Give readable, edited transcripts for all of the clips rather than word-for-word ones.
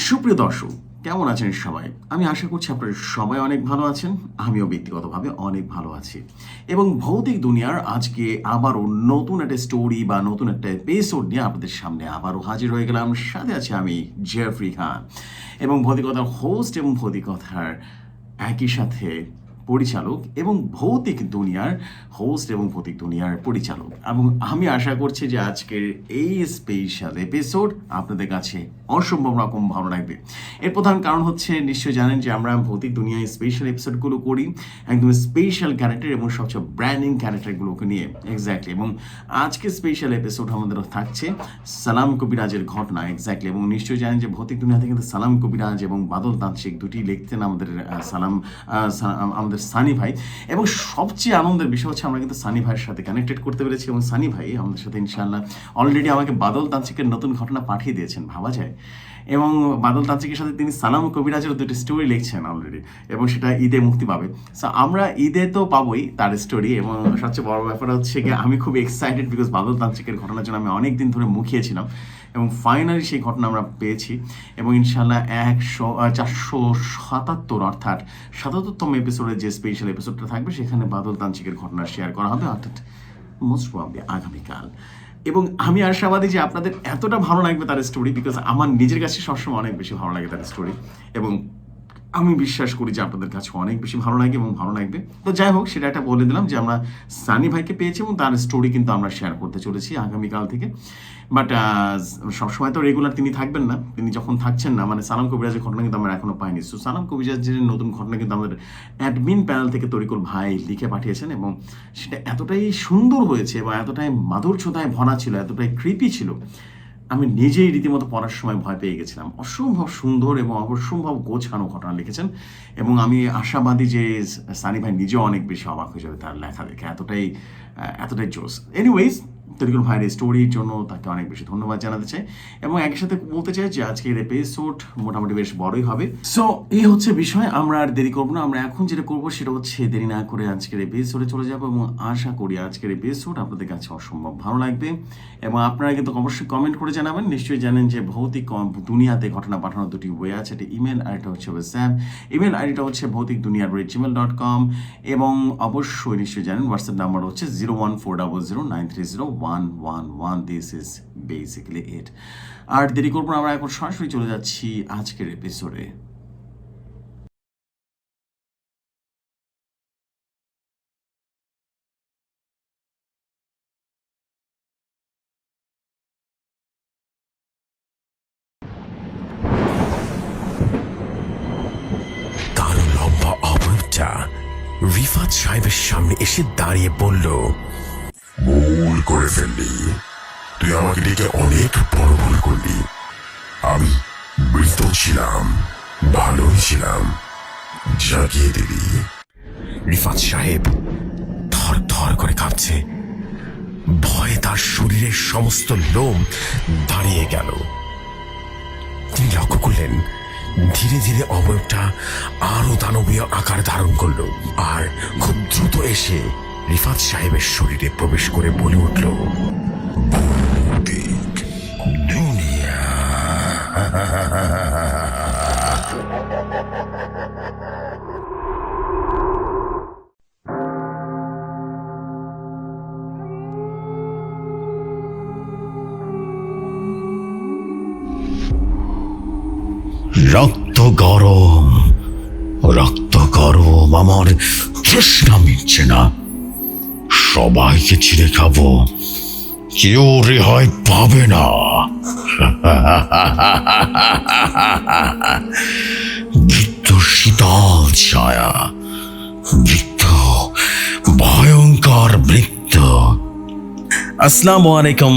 সুপ্রিয় দর্শক, কেমন আছেন সবাই? আমি আশা করছি আপনারা সবাই অনেক ভালো আছেন। আমিও ব্যক্তিগতভাবে অনেক ভালো আছি এবং ভৌতিক দুনিয়ার আজকে আবারও নতুন একটা স্টোরি বা নতুন একটা এপিসোড নিয়ে আপনাদের সামনে আবারও হাজির হয়ে গেলাম। সাথে আছি আমি জেফরি খান এবং ভৌতিকতার হোস্ট এবং ভৌতিকতার একই সাথে পরিচালক এবং ভৌতিক দুনিয়ার হোস্ট এবং ভৌতিক দুনিয়ার পরিচালক। এবং আমি আশা করছি যে আজকের এই স্পেশাল এপিসোড আপনাদের কাছে অসম্ভব রকম ভালো লাগবে। এর প্রধান কারণ হচ্ছে, নিশ্চয়ই জানেন যে আমরা ভৌতিক দুনিয়ায় স্পেশাল এপিসোডগুলো করি একদম স্পেশাল ক্যারেক্টার এবং সবচেয়ে ব্র্যান্ডিং ক্যারেক্টারগুলোকে নিয়ে। এক্স্যাক্টলি। এবং আজকে স্পেশাল এপিসোড আমাদের থাকছে সালাম কবিরাজের ঘটনা। এক্স্যাক্টলি। এবং নিশ্চয়ই জানেন যে ভৌতিক দুনিয়াতে কিন্তু সালাম কবিরাজ এবং বাদল তান্ত্রিক দুটি লিখতেন আমাদের আমাদের সানি ভাই। এবং সবচেয়ে আনন্দের বিষয় হচ্ছে আমরা কিন্তু সানি ভাইয়ের সাথে কানেক্টেড করতে পেরেছি এবং সানি ভাই আমাদের সাথে ইনশাআল্লাহ অলরেডি আমাকে বাদল তান্ত্রিকের নতুন ঘটনা পাঠিয়ে দিয়েছেন, ভাবা যায়। এবং বাদল তান্ত্রিকের সাথে তিনি সালাম কবিরাজের দুটি স্টোরি লিখছেন অলরেডি এবং সেটা ঈদে মুক্তি পাবে। সো আমরা ঈদে তো পাবোই তার স্টোরি। এবং সবচেয়ে বড় ব্যাপার হচ্ছে কি, আমি খুব এক্সাইটেড বিকজ বাদল তান্ত্রিকের ঘটনার জন্য আমি অনেক দিন ধরে মুখিয়েছিলাম এবং ফাইনালি সেই ঘটনা আমরা পেয়েছি। এবং ইনশাআল্লাহ 477 অর্থাৎ 77তম এপিসোডে যে স্পেশাল এপিসোডটা থাকবে সেখানে বাদল তান্ত্রিকের ঘটনা শেয়ার করা হবে, অর্থাৎ মোস্ট প্রবাবলি আগামীকাল। এবং আমি আশাবাদী যে আপনাদের এতটা ভালো লাগবে তার স্টোরি, বিকজ আমার নিজের কাছে সবসময় অনেক বেশি ভালো লাগে তার স্টোরি এবং আমি বিশ্বাস করি যে আপনাদের কাছে অনেক বেশি ভালো লাগে এবং ভালো লাগবে। তো যাই হোক, সেটা একটা বলে দিলাম যে আমরা সানি ভাইকে পেয়েছি এবং তার স্টোরি কিন্তু আমরা শেয়ার করতে চলেছি আগামীকাল থেকে। বাট সবসময় তো রেগুলার তিনি থাকবেন না। তিনি যখন থাকছেন না, মানে সালাম কবিরাজের ঘটনা কিন্তু আমরা এখনো পাইনি। সো সালাম কবিরাজের নতুন ঘটনা কিন্তু আমাদের অ্যাডমিন প্যানেল থেকে তরিকুল ভাই লিখে পাঠিয়েছেন এবং সেটা এতটাই সুন্দর হয়েছে এবং এতটাই মাধুর্যতায় ভরা ছিল, এতটাই ক্রিপি ছিল, আমি নিজেই রীতিমতো পড়ার সময় ভয় পেয়ে গেছিলাম। অসম্ভব সুন্দর এবং অসম্ভব গোছানো ঘটনা লিখেছেন এবং আমি আশাবাদী যে সানি ভাই নিজেও অনেক বেশি অবাক হয়ে যাবে তার লেখা দেখে, এতটাই জোস। এনিওয়েজ, তরিকুল ভাইয়ের স্টোরির জন্য তাকে অনেক বেশি ধন্যবাদ জানাতে চাই এবং একই সাথে বলতে চাই যে আজকের এপিসোড মোটামুটি বেশ বড়ই হবে। সো এই হচ্ছে বিষয়, আমরা আর দেরি করবো না। আমরা এখন যেটা করবো সেটা হচ্ছে দেরি না করে আজকের এপিসোডে চলে যাবো এবং আশা করি আজকের এপিসোড আপনাদের কাছে অসম্ভব ভালো লাগবে এবং আপনারা কিন্তু অবশ্যই কমেন্ট করে জানাবেন। নিশ্চয়ই জানেন যে ভৌতিক দুনিয়াতে ঘটনা পাঠানোর দুটি ওয়ে আছে, একটা ইমেল আর একটা হচ্ছে হোয়াটসঅ্যাপ। ইমেল আইডিটা হচ্ছে ভৌতিক দুনিয়া@gmail.com এবং অবশ্যই নিশ্চয়ই জানেন হোয়াটসঅ্যাপ নাম্বার হচ্ছে 01400930111। This is basically it. আর দেরি করবো না, আমরা এখন সরাসরি চলে যাচ্ছি আজকের এপিসোডে। কালো লম্বা অবয়বটা রিফাত সাহেবের সামনে এসে দাঁড়িয়ে বলল, ভুল করে ফেললি, তুই আমাকে ডেকে অনেক বড় ভুল করলি। আমি মৃত ছিলাম, ভালোই ছিলাম, জাগিয়ে দিবি। রিফাত সাহেব থর থর করে কাঁপছে, ভয়ে তার শরীরের সমস্ত লোম দাঁড়িয়ে গেল। তিনি লক্ষ্য করলেন ধীরে ধীরে অবয়বটা আরো দানবীয় আকার ধারণ করল আর খুব দ্রুত এসে রিফাত সাহেবের শরীরে প্রবেশ করে বলে উঠল, ভৌতিক দুনিয়া। রক্ত গরম, আমার তৃষ্ণা মিটছে না। সবাইকে ছিঁড়ে খাবো, কেউ রেহাই পাবে না। বৃত্ত শীতল ছায়া, বৃত্ত ভয়ঙ্কর বৃত্ত। আসসালামু আলাইকুম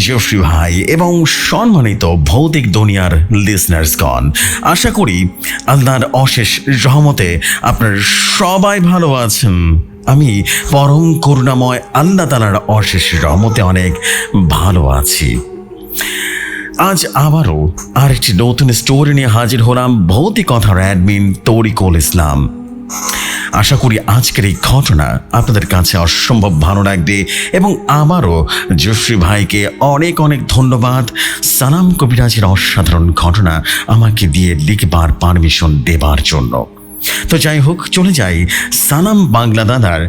জেফরি ভাই এবং সম্মানিত ভৌতিক দুনিয়ার লিসনার্সগণ, আশা করি আল্লাহর অশেষ রহমতে আপনারা সবাই ভালো আছেন। আমি পরম করুণাময় আল্লাহ তাআলার অশেষ রহমতে অনেক ভালো আছি। আজ আবারও আরেকটি নতুন স্টোরি নিয়ে হাজির হলাম ভৌতিকতার অ্যাডমিন তরিকুল ইসলাম আশা করি আজকের এই ঘটনা আপনাদের কাছে অসম্ভব ভালো লাগবে এবং আমারও জশ্রী ভাইকে অনেক অনেক ধন্যবাদ সালাম কবিরাজের অসাধারণ ঘটনা আমাকে দিয়ে লিখবার পারমিশন দেবার জন্য। তো যাই হোক, চলে যাই সালাম বাংলা দাদার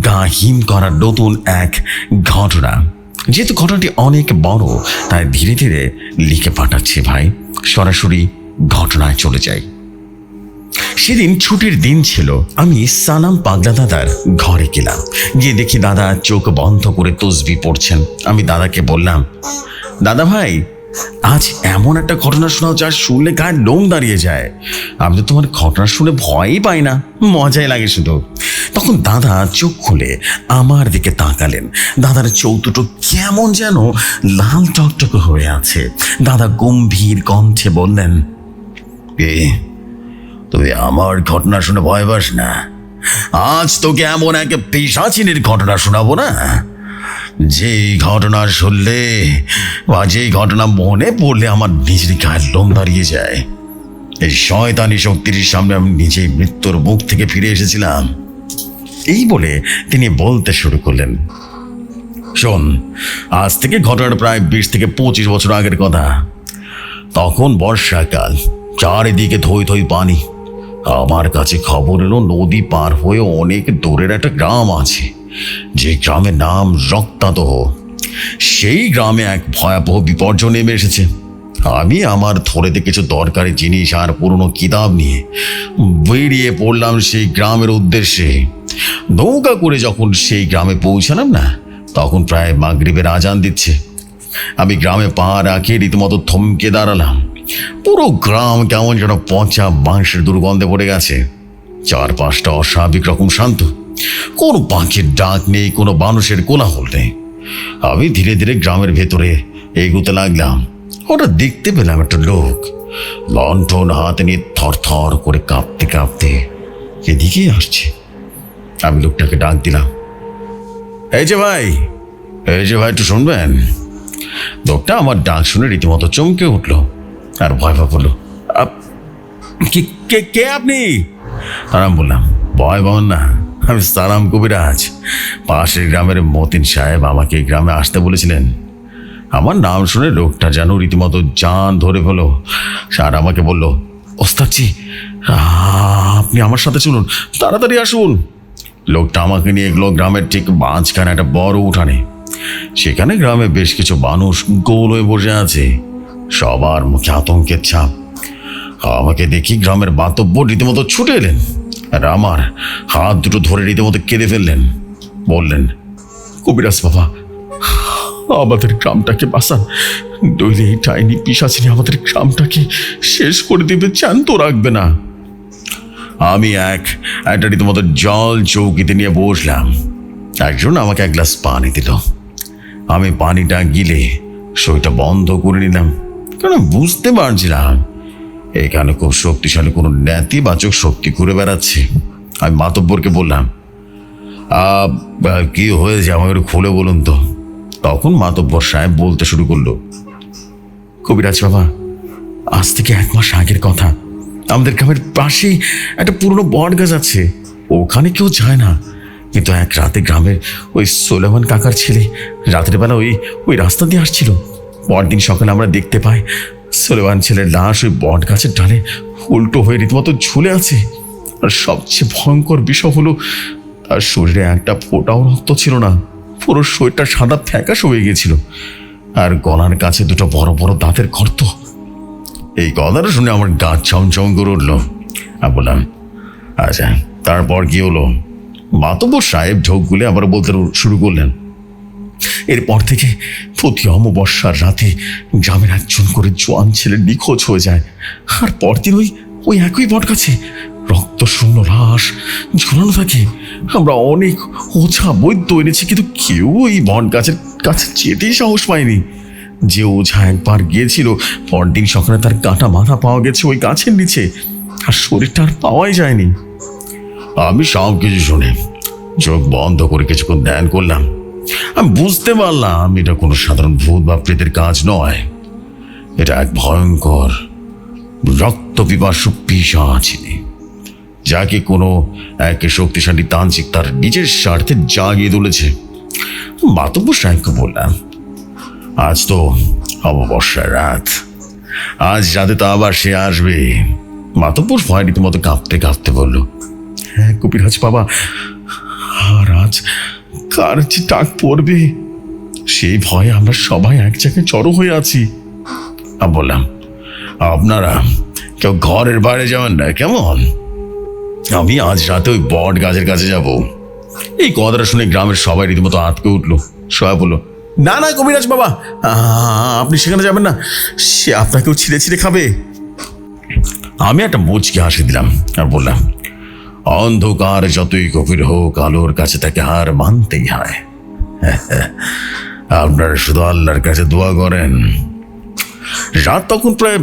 গা হিম করার নতুন এক ঘটনা। যেহেতু ঘটনাটি অনেক বড় তাই ধীরে ধীরে লিখে পাঠাচ্ছি ভাই, সরাসরি ঘটনায় চলে যাই। সেদিন ছুটির দিন ছিল। আমি সালাম পাগলা দাদার ঘরে গেলাম। গিয়ে দেখি দাদা চোখ বন্ধ করে তসবি পড়ছেন। আমি দাদাকে বললাম, দাদা ভাই, আজ এমন একটা ঘটনা শোনাও যা শুনলে গায়ে লোম দাঁড়িয়ে যায়। আমি তো তোমার ঘটনা শুনে ভয়ই পাই না, মজাই লাগে শুধু। তখন দাদা চোখ খুলে আমার দিকে তাকালেন। দাদার চোখ দুটো কেমন যেন লাল টকটকে হয়ে আছে। দাদা গম্ভীর কণ্ঠে বললেন, তুই আমার ঘটনা শুনে ভয় পাস না? আজ তোকে এমন এক পিশাচিনীর ঘটনা শোনাবো না, যেই ঘটনা শুনলে বা যেই ঘটনা মনে পড়লে আমার নিজের গায়ের লোম দাঁড়িয়ে যায়। এই শয়তানি শক্তির সামনে আমি নিজেই মৃত্যুর মুখ থেকে ফিরে এসেছিলাম। এই বলে তিনি বলতে শুরু করলেন, শোন, আজ থেকে ঘটনাটা প্রায় 20 থেকে 25 বছর আগের কথা। তখন বর্ষাকাল, চারিদিকে থই থই পানি। আমার কাছে খবর এলো নদী পার হয়ে অনেক দূরের একটা গ্রাম আছে, যে গ্রামের নাম রক্তাদহ। সেই গ্রামে এক ভয়াবহ বিপর্যয় নেমে এসেছে। আমি আমার থলেতে কিছু দরকারি জিনিস আর পুরনো কিতাব নিয়ে বেরিয়ে পড়লাম সেই গ্রামের উদ্দেশ্যে। নৌকা করে যখন সেই গ্রামে পৌঁছালাম না, তখন প্রায় মাগরিবের আজান দিচ্ছে। আমি গ্রামে পা রাখে রীতিমতো থমকে দাঁড়ালাম। পুরো গ্রাম কেমন যেন পচা মাংসের দুর্গন্ধে পড়ে গেছে। চারপাশটা অস্বাভাবিক রকম শান্ত। কোনো পাখির ডাক নেই, কোনো মানুষের কোলাহল নেই। আমি ধীরে ধীরে গ্রামের ভেতরে এগোতে লাগলাম। হঠাৎ দেখতে পেলাম একটা লোক লণ্ঠন হাতে নিয়ে থরথর করে কাঁপতে কাঁপতে এদিকেই আসছে। আমি লোকটাকে ডাক দিলাম, এই যে ভাই, একটু শুনবেন। লোকটা আমার ডাক শুনে রীতিমতো চমকে উঠল আর ভয় ভয় পড়ল। কে আপনি? আর আমি বললাম, ভয় পাবেন না, আমি সালাম কবিরাজ। পাশের গ্রামের মতিন সাহেব আমাকে এই গ্রামে আসতে বলেছিলেন। আমার নাম শুনে লোকটা যেন রীতিমতো জান ধরে ফেলো। আর আমাকে বলল, ওস্তাদজি, আপনি আমার সাথে চলুন, তাড়াতাড়ি আসুন। লোকটা আমাকে নিয়ে এগুলো গ্রামের ঠিক মাঝখানে একটা বড় উঠানে। সেখানে গ্রামে বেশ কিছু মানুষ গোল হয়ে বসে আছে, সবার মুখে আতঙ্কের ছাপ। আমাকে দেখি গ্রামের বাতব্য রীতিমতো ছুটে এলেন আর আমার হাত দুটো ধরে রীতিমতো কেঁদে ফেললেন। বললেন, কবিরাজ বাবা, আমাদের গ্রামটাকে বাঁচান, নইলে এই ডাইনি পিশাচিনী আমাদের গ্রামটাকে শেষ করে দেবে, জ্যান্ত রাখবে না। আমি একটা রীতিমতো জল চৌকিতে নিয়ে বসলাম। একজন আমাকে এক গ্লাস পানি দিল। আমি পানিটা গিলে শরীরটা বন্ধ করে নিলাম, কারণ বুঝতে পারছিলাম এখানে খুব শক্তিশালী কোনো নেতিবাচক শক্তি ঘুরে বেড়াচ্ছে। আমি মাতব্বরকে বললাম, কি হয়েছে আমাকে একটু খুলে বলুন তো। তখন মাতব্বর সাহেব বলতে শুরু করলো, কবিরাজ বাবা, আজ থেকে 1 মাস আগের কথা। আমাদের গ্রামের পাশেই একটা পুরনো বট গাছ আছে, ওখানে কেউ যায় না। কিন্তু এক রাতে গ্রামের ওই সোলেমান কাকার ছেলে রাতের বেলা ওই রাস্তা দিয়ে আসছিল। পরদিন সকালে আমরা দেখতে পাই সোলেমান ছেলের লাশ ওই বট গাছের ডালে উল্টো হয়ে রীতিমতো ঝুলে আছে। আর সবচেয়ে ভয়ঙ্কর বিষয় হলো, তার শরীরে একটা ফোঁটাও রক্ত ছিল না। পুরো শরীরটা সাদা ফ্যাকাশ হয়ে গেছিল, আর গলার কাছে 2টো বড় বড় দাঁতের গর্ত। এই কথাটা শুনে আমার গা ছমছম করে উঠল। আমি বললাম, আচ্ছা, তারপর কি হলো? মাতব্বর সাহেব ঢোক গুলে আবার বলতে শুরু করলেন, এরপর থেকে প্রতি অমাবস্যার রাতে গ্রামের একজন করে জোয়ান ছেলে নিখোঁজ হয়ে যায়। আর পরদিন ওই একই বট গাছে রক্ত শূন্য লাশ ঝুলানো থাকে। আমরা অনেক ওঝা বৈদ্য এনেছি, কিন্তু কেউ এই বট গাছের কাছে যেতেই সাহস পায়নি। যে ওঝা একবার গিয়েছিল, পরদিন সকালে তার কাটা মাথা পাওয়া গেছে ওই গাছের নিচে, আর শরীরটা আর পাওয়াই যায়নি। আমি সব কিছু শুনে চোখ বন্ধ করে কিছুক্ষণ ধ্যান করলাম। আমি বুঝতে পারলাম এটা কোনো সাধারণ ভূত বা প্রেতের কাজ নয়। এটা এক ভয়ঙ্কর রক্ত পিপাসু পিশাচিনী, যাকে কোনো এক শক্তিশালী তান্ত্রিক তার নিজের স্বার্থে জাগিয়ে তুলেছে। মাতব্বর সাহেবকে বললাম, আজ তো অমাবস্যার রাত, আজ রাতে তো আবার সে আসবে। মাতব্বর ভয় রীতিমতো কাঁপতে কাঁপতে বলল, হ্যাঁ কবিরাজ বাবা, আর আজ কার যে টাক পড়বে সেই ভয়ে আমরা সবাই এক জায়গায় জড়ো হয়ে আছি। আমি বললাম, আপনারা কেউ ঘরের বাইরে যাবেন না কেমন? আমি আজ রাতে ওই বট গাছের কাছে যাব। এই কথাটা শুনে গ্রামের সবাই রীতিমতো আটকে উঠলো। সবাই বললো, না না কবিরাজ বাবা, আপনি সেখানে যাবেন না, সে আপনাকেও ছিঁড়ে ছিঁড়ে খাবে। আমি একটা মুচকি হাসি দিলাম আর বললাম, অন্ধকার যতই গভীর হোক আলোর কাছে তাকে হার মানতেই হয়। আপনারা শুধু আল্লাহর কাছে দোয়া করেন। রাত তখন প্রায়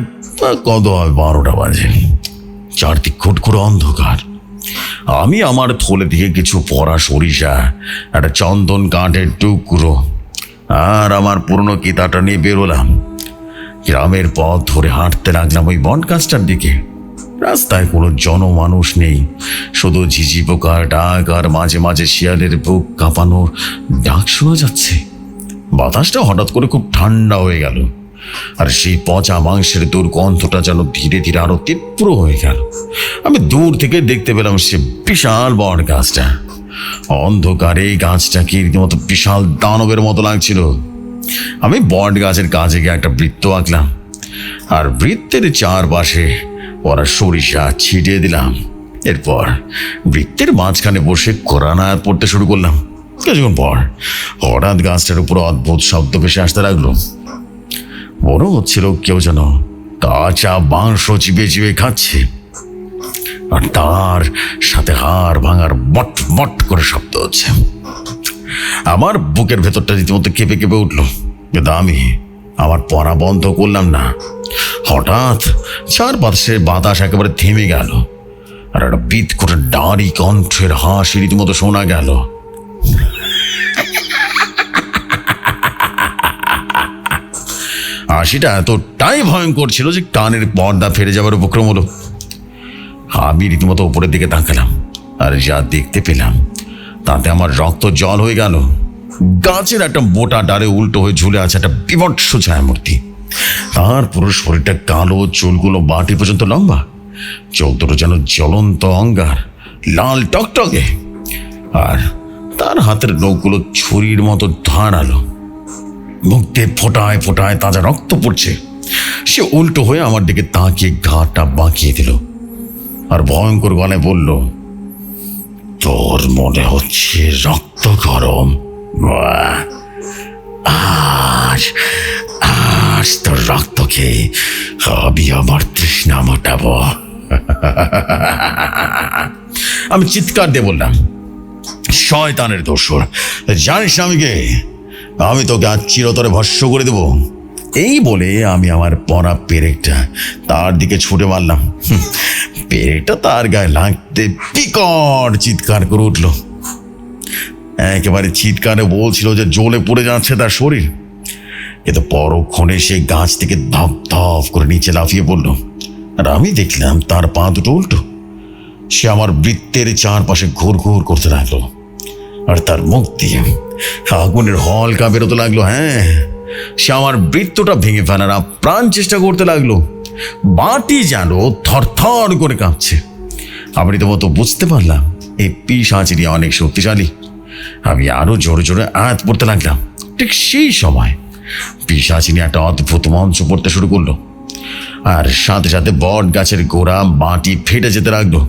কত হয় 12টা বাজে। চারদিক ঘুটঘুরে অন্ধকার। আমি আমার থলে থেকে কিছু পরা সরিষা, একটা চন্দন কাঠের টুকরো আর আমার পুরনো কিতাটা নিয়ে বেরোলাম। গ্রামের পথ ধরে হাঁটতে লাগলাম ওই বট গাছটার দিকে। রাস্তায় কোনো জনমানুষ নেই, শুধু ঝিঝি পোকার ডাক আর মাঝে মাঝে শিয়ালের বুক কাঁপানো ডাক শোনা যাচ্ছে। বাতাসটা হঠাৎ করে খুব ঠান্ডা হয়ে গেল, আর সেই পচা মাংসের দুর্গন্ধটা যেন ধীরে ধীরে আরো তীব্র হয়ে গেল। আমি দূর থেকে দেখতে পেলাম সে বিশাল বট গাছটা। অন্ধকারে এই গাছটাকে রীতিমতো বিশাল দানবের মতো লাগছিল। আমি বট গাছের কাছে গিয়ে একটা বৃত্ত আঁকলাম, আর বৃত্তের চারপাশে ওরা সরিষা ছিটিয়ে দিলাম। এরপর বৃত্তের মাঝখানে বসে কোরআন আয়াত পড়তে শুরু করলাম। কিছুক্ষণ পর হঠাৎ গাছটার উপর অদ্ভুত শব্দ ভেসে আসতে লাগলো। মনে হচ্ছিল কেউ যেন কাঁচা মাংস চিবিয়ে চিবিয়ে খাচ্ছে, আর তার সাথে হাড় ভাঙার বট বট করে শব্দ হচ্ছে। আমার বুকের ভেতরটা রীতিমতো কেঁপে কেঁপে উঠলো, কিন্তু আমি আমার পড়া বন্ধ করলাম না। হঠাৎ চারপাশে বাতাস একেবারে থেমে গেল, আর একটা বিদ করে দাঁড়ি কণ্ঠের হাসি রীতিমতো শোনা গেল। হাসিটা এতটাই ভয়ঙ্কর ছিল যে কানের পর্দা ফেরে যাবার উপক্রম হলো। আমি রীতিমতো উপরের দিকে তাকালাম, আর যা দেখতে পেলাম তাতে আমার রক্ত জল হয়ে গেল। গাছের একটা মোটা ডালে উল্টো হয়ে ঝুলে আছে একটা বিভৎস ছায়ামূর্তি। তার পুরো শরীরটা কালো, চুলগুলো বাটি পর্যন্ত লম্বা, চোখ দুটো যেন জ্বলন্ত অঙ্গার, লাল টকটকে, আর তার হাতের নখগুলো ছুরির মতো ধারালো। মুখ দিয়ে ফোটায় ফোটায় তাজা রক্ত পড়ছে। সে উল্টো হয়ে আমার দিকে তাকিয়ে ঘাটটা বাঁকিয়ে দিল, আর ভয়ঙ্কর গলায় বলল, তোর মনে হচ্ছে রক্ত গরম? আজ আজ তোর রক্ত খেয়ে আমি আমার তৃষ্ণা মেটাবো। আমি চিৎকার দিয়ে বললাম, শয়তানের দোসর, জানিস আমি কে? আমি তোকে আজ চিরতরে ভস্ম করে দেব। এই বলে আমি আমার পরা পেরেকটা তার দিকে ছুটে মারলাম। পেরেকটা তার গায়ে লাগতে বিকট চিৎকার করে উঠল। একেবারে চিৎকারে বলছিল যে জ্বলে পড়ে যাচ্ছে তার শরীর, কিন্তু পরক্ষণে সে গাছ থেকে ধপ ধপ করে নিচে লাফিয়ে পড়ল। আর আমি দেখলাম তার পা দুটো উল্টো। সে আমার বৃত্তের চারপাশে ঘুর ঘুর করতে লাগলো, আর তার মুখ দিয়ে আগুনের হলকা বেরোতে লাগলো। হ্যাঁ, সে আমার বৃত্তটা ভেঙে ফেলার আপ্রাণ চেষ্টা করতে লাগলো। বাটি যেন থরথর করে কাঁপছে। আমি রীতিমতো বুঝতে পারলাম এই পিশাচিনী অনেক শক্তিশালী। আমি আরো জোরে জোরে আয়াত পড়তে লাগলাম। ঠিক সেই সময় পিশাচিনী একটা অদ্ভুত মন্ত্র পড়তে শুরু করলো, আর সাথে সাথে বট গাছের গোড়া মাটি ফেটে যেতে লাগলো,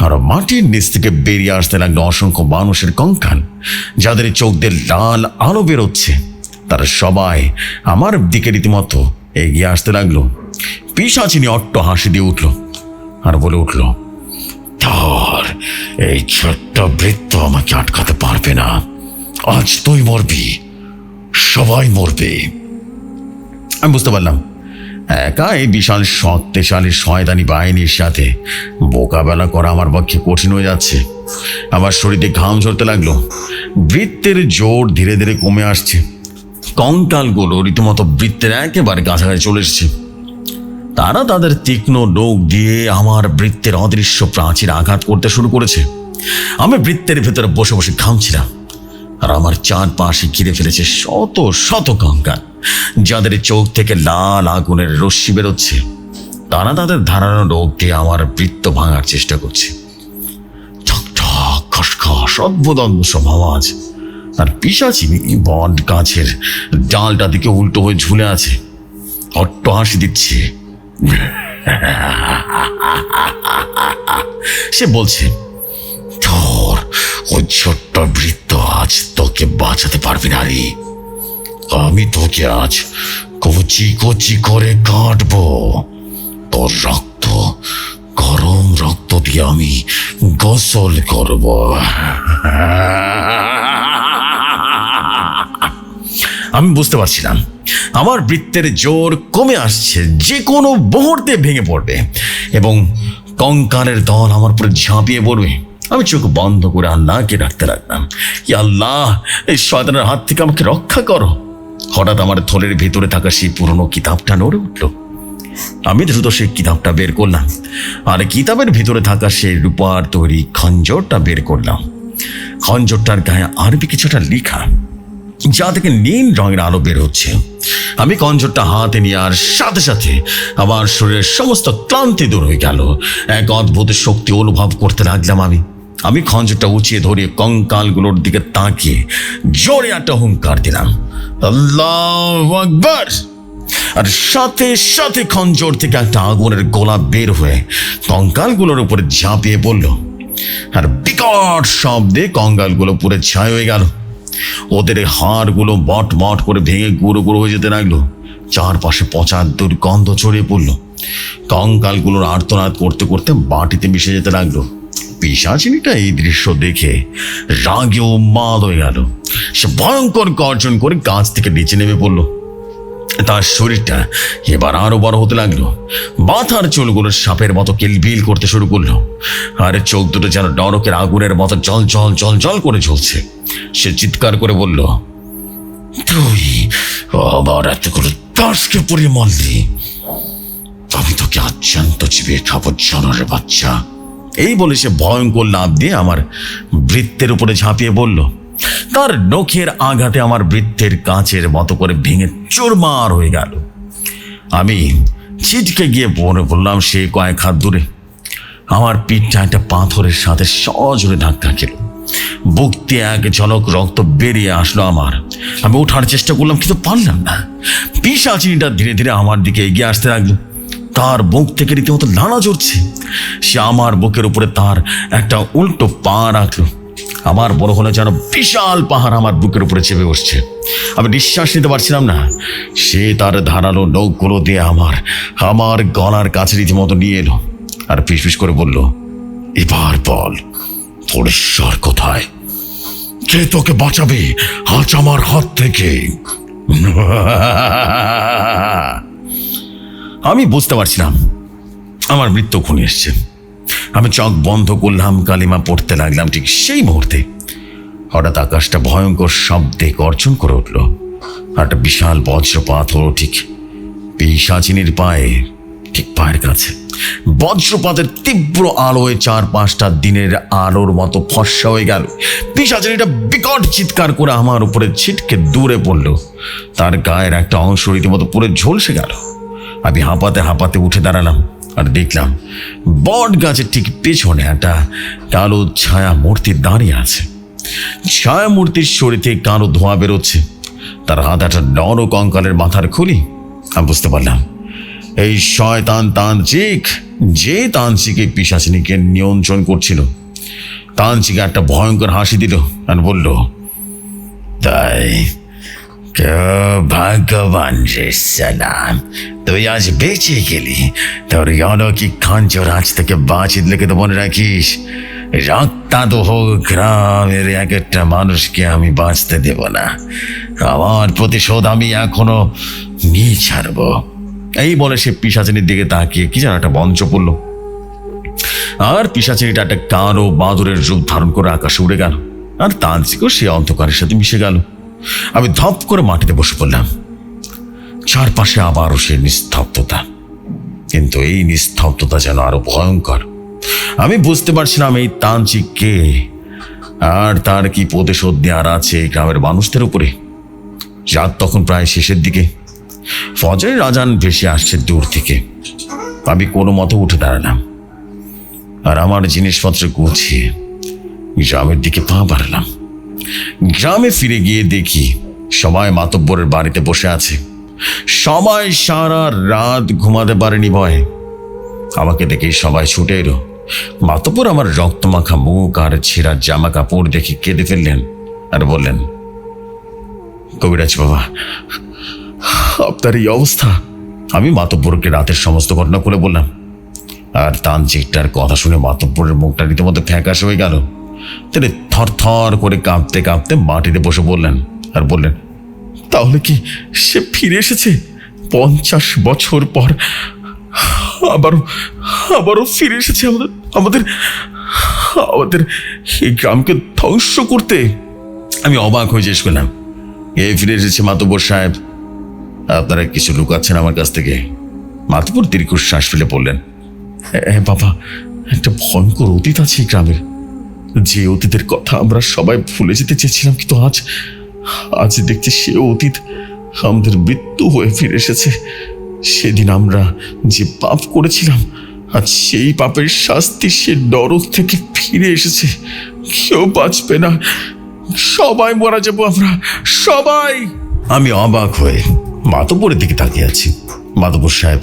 আর মাটির নিচ থেকে বেরিয়ে আসতে লাগলো অসংখ্য মানুষের কঙ্কাল, যাদের চোখ দিয়ে লাল আলো বেরোচ্ছে। তারা সবাই আমার দিকে রীতিমতো এগিয়ে আসতে লাগলো। পিশাচিনী অট্ট হাসি দিয়ে উঠল আর বলে উঠল, তোর এই ছোট্ট বৃত্ত আমাকে আটকাতে পারবে না। আজ তুই মরবি, সবাই মরবে। আমি বুঝতে পারলাম একা এই বিশাল শক্তিশালী শয়তানি বাহিনীর সাথে মোকাবেলা করা আমার পক্ষে কঠিন হয়ে যাচ্ছে। আমার শরীরে ঘাম ঝরতে লাগলো। বৃত্তের জোর ধীরে ধীরে কমে আসছে। কঙ্কালগুলো রীতিমতো বৃত্তের একেবারে কাছাকাছি চলে এসেছে। তারা তাদের তীক্ষ্ণ নখ দিয়ে আমার বৃত্তের অদৃশ্য প্রাচীর আঘাত করতে শুরু করেছে। আমি বৃত্তের ভেতরে বসে বসে ঘামছিলাম, আর আমার চারপাশে ঘিরে ফেলেছে শত শত কঙ্কাল, যাদের চোখ থেকে লাল আগুনের রশ্মি বেরোচ্ছে। তারা তাদের ধারালো নখ দিয়ে আমার বৃত্ত ভাঙার চেষ্টা করছে। ঠক খসখস অদ্ভুত সব আওয়াজ। আর পিশাচিনী বট গাছের ডালটা দিকে উল্টো হয়ে ঝুলে আছে, অট্ট হাসি দিচ্ছে। সে বলছে, তোর ওই ছোট্ট বৃত্ত আজ তোকে বাঁচাতে পারবি না রে। আমি তোকে আজ কচি কচি করে কাটবো। তোর রক্ত, গরম রক্ত দিয়ে আমি গোসল করব। আমি বুঝতে পারছিলাম আমার বৃত্তের জোর কমে আসছে, যে কোনো মুহূর্তে ভেঙে পড়বে এবং কঙ্কালের দল আমার উপরে ঝাঁপিয়ে পড়বে। আমি চোখ বন্ধ করে আল্লাহকে ডাকতে লাগলাম, ইয়া আল্লাহ, এই শয়তানের হাত থেকে আমাকে রক্ষা করো। হঠাৎ আমার থলের ভিতরে থাকা সেই পুরনো কিতাবটা নড়ে উঠল। আমি দ্রুত সেই কিতাবটা বের করলাম, আর কিতাবের ভিতরে থাকা সেই রূপার তৈরি খঞ্জরটা বের করলাম। খঞ্জরটার গায়ে আরবি কিছুটা লেখা, যা থেকে নীল রঙের আলো বের হচ্ছে। আমি খঞ্জরটা হাতে নিয়ে আর সাথে সাথে আমার শরীরের সমস্ত ক্লান্তি দূর হয়ে গেল। এক অদ্ভুত শক্তি অনুভব করতে লাগলাম। আমি খঞ্জরটা উঁচিয়ে ধরে কঙ্কালগুলোর দিকে তাকিয়ে জোরে একটা হুঙ্কার দিলাম, আল্লাহু আকবার। আর সাথে সাথে খঞ্জর থেকে একটা আগুনের গোলা বের হয়ে কঙ্কালগুলোর উপরে ঝাঁপিয়ে পড়ল, আর বিকট শব্দে কঙ্কালগুলো পুরো ছাই হয়ে গেল। ওদের হাড়গুলো মট মট করে ভেঙে গুঁড়ো গুঁড়ো হয়ে যেতে লাগলো। চারপাশে পচা দুর্গন্ধ ছড়িয়ে পড়লো। কঙ্কালগুলোর আর্তনাদ করতে করতে মাটিতে মিশে যেতে লাগলো। পিশাচিনীটা এই দৃশ্য দেখে রাগে উন্মাদ হয়ে গেল। সে ভয়ঙ্কর গর্জন করে গাছ থেকে নিচে নেমে পড়লো। তার শরীরটা এবার আরো বড় হতে লাগলো। মাথার চুলগুলো সাপের মতো কিলবিল করতে শুরু করলো, আর চোখ দুটো যেন নরকের আগুনের মতো জল জল জল জল করে জ্বলছে। সে চিৎকার করে বলল, তুই আবার এতগুলো দাসকে পড়ে মরলি, আমি তোকে আচ্ছান্ত চিবিয়ে খাবো জানোয়ারের বাচ্চা। এই বলে সে ভয়ঙ্কর লাফ দিয়ে আমার বৃত্তের উপরে ঝাঁপিয়ে পড়ল। তার নখের আঘাতে আমার বৃত্তের কাঁচের মতো করে ভেঙে চুরমার হয়ে গেল। আমি ছিটকে গিয়ে পড়ে পড়লাম সে কয়েক হাত দূরে। আমার পিঠটা একটা পাথরের সাথে সজোরে ধাক্কা খেল। বুক দিয়ে এক ঝলক রক্ত বেরিয়ে আসলো আমার। আমি ওঠার চেষ্টা করলাম, কিন্তু পারলাম না। পিশাচিনীটা ধীরে ধীরে আমার দিকে এগিয়ে আসতে লাগলো। তার বুক থেকে রীতিমতো লালা ঝরছে। সে আমার বুকের উপরে তার একটা উল্টো পা রাখলো। আমার বড় হলে যেন বিশাল পাহাড় আমার বুকের উপরে চেপে বসছে। আমি নিঃশ্বাস নিতে পারছিলাম না। সে তার ধারালো নখগুলো দিয়ে আমার গলার কাছে রীতিমতো নিয়ে এলো, আর ফিসফিস করে বলল, এবার বল, তোর ঈশ্বর কোথায়? কে তোকে বাঁচাবে আজ আমার হাত থেকে? আমি বুঝতে পারছিলাম আমার মৃত্যু খুনি এসছে। আমি চোখ বন্ধ করলাম, কালিমা পড়তে লাগলাম। ঠিক সেই মুহূর্তে হঠাৎ আকাশটা ভয়ঙ্কর শব্দে গর্জন করে উঠল। একটা বিশাল বজ্রপাত হলো ঠিক পিশাচিনীর পায়ের কাছে। বজ্রপাতের তীব্র আলোয় চারপাশটা দিনের আলোর মতো ফর্সা হয়ে গেল। পিশাচিনীটা বিকট চিৎকার করে আমার উপরে ছিটকে দূরে পড়ল। তার গায়ের একটা অংশ রীতিমতো পুরো ঝলসে গেল। আমি হাঁপাতে হাঁপাতে উঠে দাঁড়ালাম, আর দেখলাম বট গাছের ঠিক পেছনে একটা কালো ছায়া মূর্তি দাঁড়িয়ে আছে। ছায়া মূর্তির শরীর থেকে কালো ধোঁয়া বেরোচ্ছে। তার হাত একটা নর কঙ্কালের মাথার খুলি। আমি বুঝতে পারলাম এই শয়তান তান্ত্রিক, যে তান্ত্রিক এই পিশাচিনীকে নিয়ন্ত্রণ করছিল। তান্ত্রিক একটা ভয়ঙ্কর হাসি দিল আর বলল, তাই ভাগ্যবান রে সালাম, তুই আজ বেঁচে গেলি। তোর অলৌকিক খঞ্জর আজ থেকে বাঁচিয়ে লেগে তো মনে রাখিস, রক্তাক্ত হোক গ্রামের এক একটা মানুষকে আমি বাঁচতে দেব না। আমার প্রতিশোধ আমি এখনো নিয়ে ছাড়ব। এই বলে সে পিশাচিনীর দিকে তাকিয়ে কি যেন একটা মন্ত্র পড়ল, আর পিশাচিনীটা একটা কালো বাঁদরের রূপ ধারণ করে আকাশে উড়ে গেল, আর তান্ত্রিকও সে অন্ধকারের সাথে মিশে গেল। আমি ধপ করে মাটিতে বসে পড়লাম। চারপাশে আবারও সে নিস্তব্ধতা। কিন্তু এই নিস্তব্ধতা যেন আরো ভয়ঙ্কর। আমি বুঝতে পারছিলাম এই তান্ত্রিক কে, আর তার কি প্রতিশোধ নেওয়ার আছে এই গ্রামের মানুষদের উপরে। রাত তখন প্রায় শেষের দিকে, ফজরের আজান ভেসে আসছে দূর থেকে। আমি কোনো মতো উঠে দাঁড়ালাম আর আমার জিনিসপত্র গুছিয়ে গ্রামের দিকে পা বাড়ালাম। গ্রামে ফিরে গিয়ে দেখি সবাই মাতব্বরের বাড়িতে বসে আছে। সবাই সারা রাত ঘুমাতে পারেনি ভয়ে। আমাকে দেখে সবাই ছুটে এলো। মাতব্বর আমার রক্তমাখা মুখ আর ছেঁড়া জামা কাপড় দেখে কেঁদে ফেললেন আর বললেন, কবিরাজ বাবা, আপনার এই অবস্থা। আমি মাতব্বরকে রাতের সমস্ত ঘটনা খুলে বললাম। আর তান্ত্রিকটার কথা শুনে মাতব্বরের মুখটা রীতিমতো ফ্যাকাশ হয়ে গেল। তিনি থরথর করে কাঁপতে কাঁপতে মাটিতে বসে বললেন আর বললেন, তাহলে কি সে ফিরে এসেছে 50 বছর পর? আবারও ফিরে এসেছে আমাদের আমাদের এই গ্রামকে ধ্বংস করতে? আমি অবাক হয়ে জিজ্ঞেস করলাম, ফিরে এসেছে মাতব্বর সাহেব? আপনারা কিছু লুকাচ্ছেন আমার কাছ থেকে? মাতব্বর দীর্ঘশ্বাস ফেলে বললেন, হ্যাঁ বাবা, একটা ভয়ঙ্কর অতীত আছে এই গ্রামের, যে অতীতের কথা আমরা সবাই ভুলে যেতে চেয়েছিলাম, কিন্তু আজ দেখছি সে অতীত আমাদের মৃত্যু হয়ে ফিরে এসেছে। সেদিন আমরা যে পাপ করেছিলাম, আজ সেই পাপের শাস্তি সে নরক থেকে ফিরে এসেছে। কেউ বাঁচবে না, সবাই মারা যাবো আমরা, সবাই। আমি অবাক হয়ে মাতব্বরের দিকে তাকিয়ে আছি। মাতব্বর সাহেব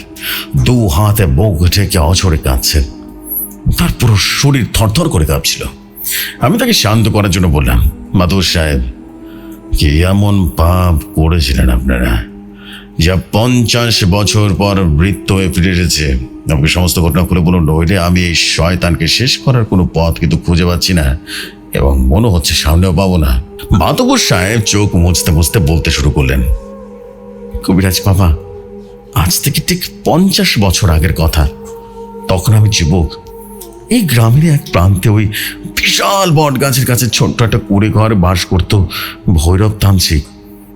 2 হাতে বুক ঢেকে অঝরে কাঁদছেন। তার পুরো শরীর থরথর করে কাঁপছিল। আমি তাকে শান্ত করার জন্য বললাম, মাতব্বর সাহেব, কি এমন পাপ করেছিলেন আপনারা যা 50 বছর পর মৃত্যু হয়ে ফিরে এসেছে? আমাকে সমস্ত ঘটনা খুলে বলুন, নইলে আমি এই শয়তানকে শেষ করার কোনো পথ কিন্তু খুঁজে পাচ্ছি না, এবং মনে হচ্ছে সামনেও পাবো না। মাতব্বর সাহেব চোখ মুছতে মুছতে বলতে শুরু করলেন, কবিরাজ বাবা, আজ থেকে ঠিক 50 বছর আগের কথা। তখন আমি যুবক। এই গ্রামের এক প্রান্তে ওই বিশাল বট গাছের কাছে ছোট্ট একটা কুড়ে ঘরে বাস করত ভৈরব তান্ত্রিক।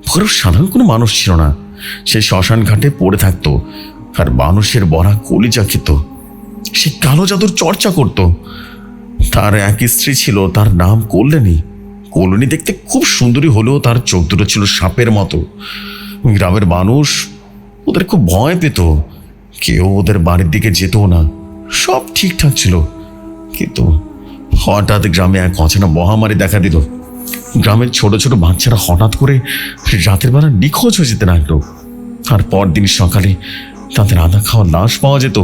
ভৈরব সাধারণ কোনো মানুষ ছিল না। সে শ্মশান ঘাটে পড়ে থাকতো আর মানুষের বড়া কলিজা খেত। সে কালো জাদুর চর্চা করত। তার এক স্ত্রী ছিল, তার নাম কল্যাণী। কল্যাণী দেখতে খুব সুন্দরী হলেও তার চোখ দুটো ছিল সাপের মতো। গ্রামের মানুষ ওদের খুব ভয় পেত, কেউ ওদের বাড়ির দিকে যেত না। সব ঠিকঠাক ছিল, কিন্তু হঠাৎ গ্রামে এক অচেনা মহামারী দেখা দিল। গ্রামের ছোট ছোট বাচ্চারা হঠাৎ করে রাতের বেলা নিখোঁজ হয়ে যেতে লাগলো। আর পরদিন সকালে তাদের আধা খাওয়া লাশ পাওয়া যেত।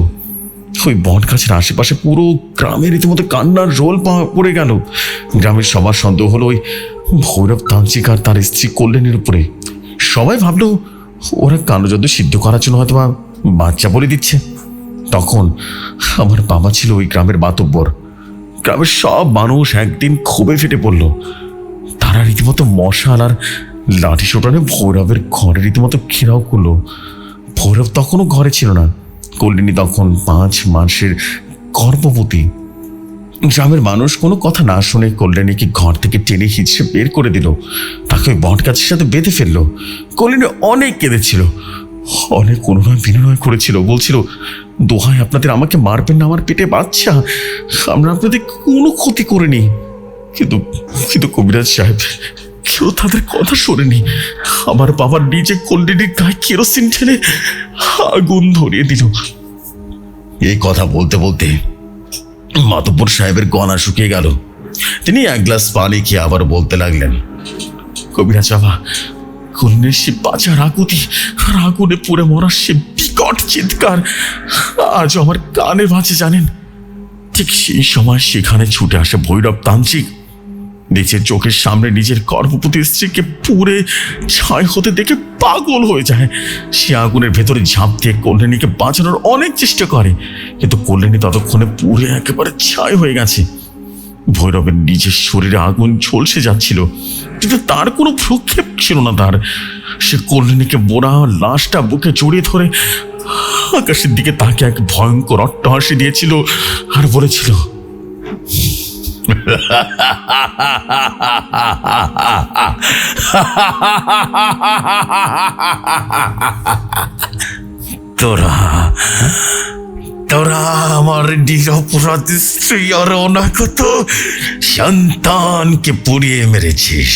ওই বট গাছের আশেপাশে পুরো গ্রামের রীতিমতো কান্নার রোল পড়ে গেল। গ্রামের সবার সন্দেহ হলো ওই ভৈরব তান্ত্রিক আর তার স্ত্রী কল্যাণীর উপরে। সবাই ভাবলো ওরা কালো জাদু সিদ্ধ করার জন্য হয়তো বাচ্চা বলে দিচ্ছে। তখন আমার বাবা ছিল ওই গ্রামের মাতব্বর। গ্রামের সব মানুষ একদিন ক্ষোভে ফেটে পড়ল। তারা রীতিমতো মশাল আর লাঠি সোটানে ভৈরবের ঘরে রীতিমতো ঘেরাও করলো। ভৈরব তখনও ঘরে ছিল না। কল্যাণী তখন 5 মাসের গর্ভবতী। গ্রামের মানুষ কোনো কথা না শুনে কল্যাণীকে ঘর থেকে টেনে হিঁচড়ে বের করে দিল। তাকে ওই বট গাছের সাথে বেঁধে ফেললো। কল্যাণী অনেক কেঁদেছিল, অনেক অনুনয় বিনয় করেছিল, বলছিল, দোহাই আপনাদের, আমাকে মারবেন না, আমার পেটে বাচ্চা, আমরা আপনাদের কোনো ক্ষতি করিনি। কিন্তু কবিরাজ সাহেব, কেউ তাদের কথা শোনেনি। আমার বাবা নিজে কল্যাণীর গায়ে কেরোসিন ঢেলে আগুন ধরিয়ে দিল। এই কথা বলতে বলতে মাতব্বর সাহেবের গলা শুকিয়ে গেল। তিনি 1 গ্লাস পানি খেয়ে আবার বলতে লাগলেন, কবিরাজ বাবা, কল্যাণীর সে বাঁচার আকুতি আর আগুনে পুড়ে মরার সে বিকট চিৎকার আজ আমার কানে বাজে, জানেন? ঠিক সেই সময় সেখানে ছুটে আসে ভৈরব তান্ত্রিক। নিজের চোখের সামনে নিজের গর্ভবতী স্ত্রীকে পুড়ে ছাই হতে দেখে পাগল হয়ে যায়। সে আগুনের ভেতরে ঝাঁপ দিয়ে কল্যাণীকে বাঁচানোর অনেক চেষ্টা করে, কিন্তু কল্যাণী ততক্ষণে পুড়ে একেবারে ছাই হয়ে গেছে। ভৈরবের নিজের শরীরে আগুন ঝলসে যাচ্ছিল, কিন্তু তার কোনো ভ্রুক্ষেপ ছিল না তার। সে কল্যাণীকে বোরা লাশটা বুকে জড়িয়ে ধরে আকাশের দিকে তাকে এক ভয়ঙ্কর অট্টহাসি দিয়েছিল আর বলেছিল, তোরা তোরা আমার নিরপরাধ স্ত্রী আর অনাগত সন্তানকে পুড়িয়ে মেরেছিস,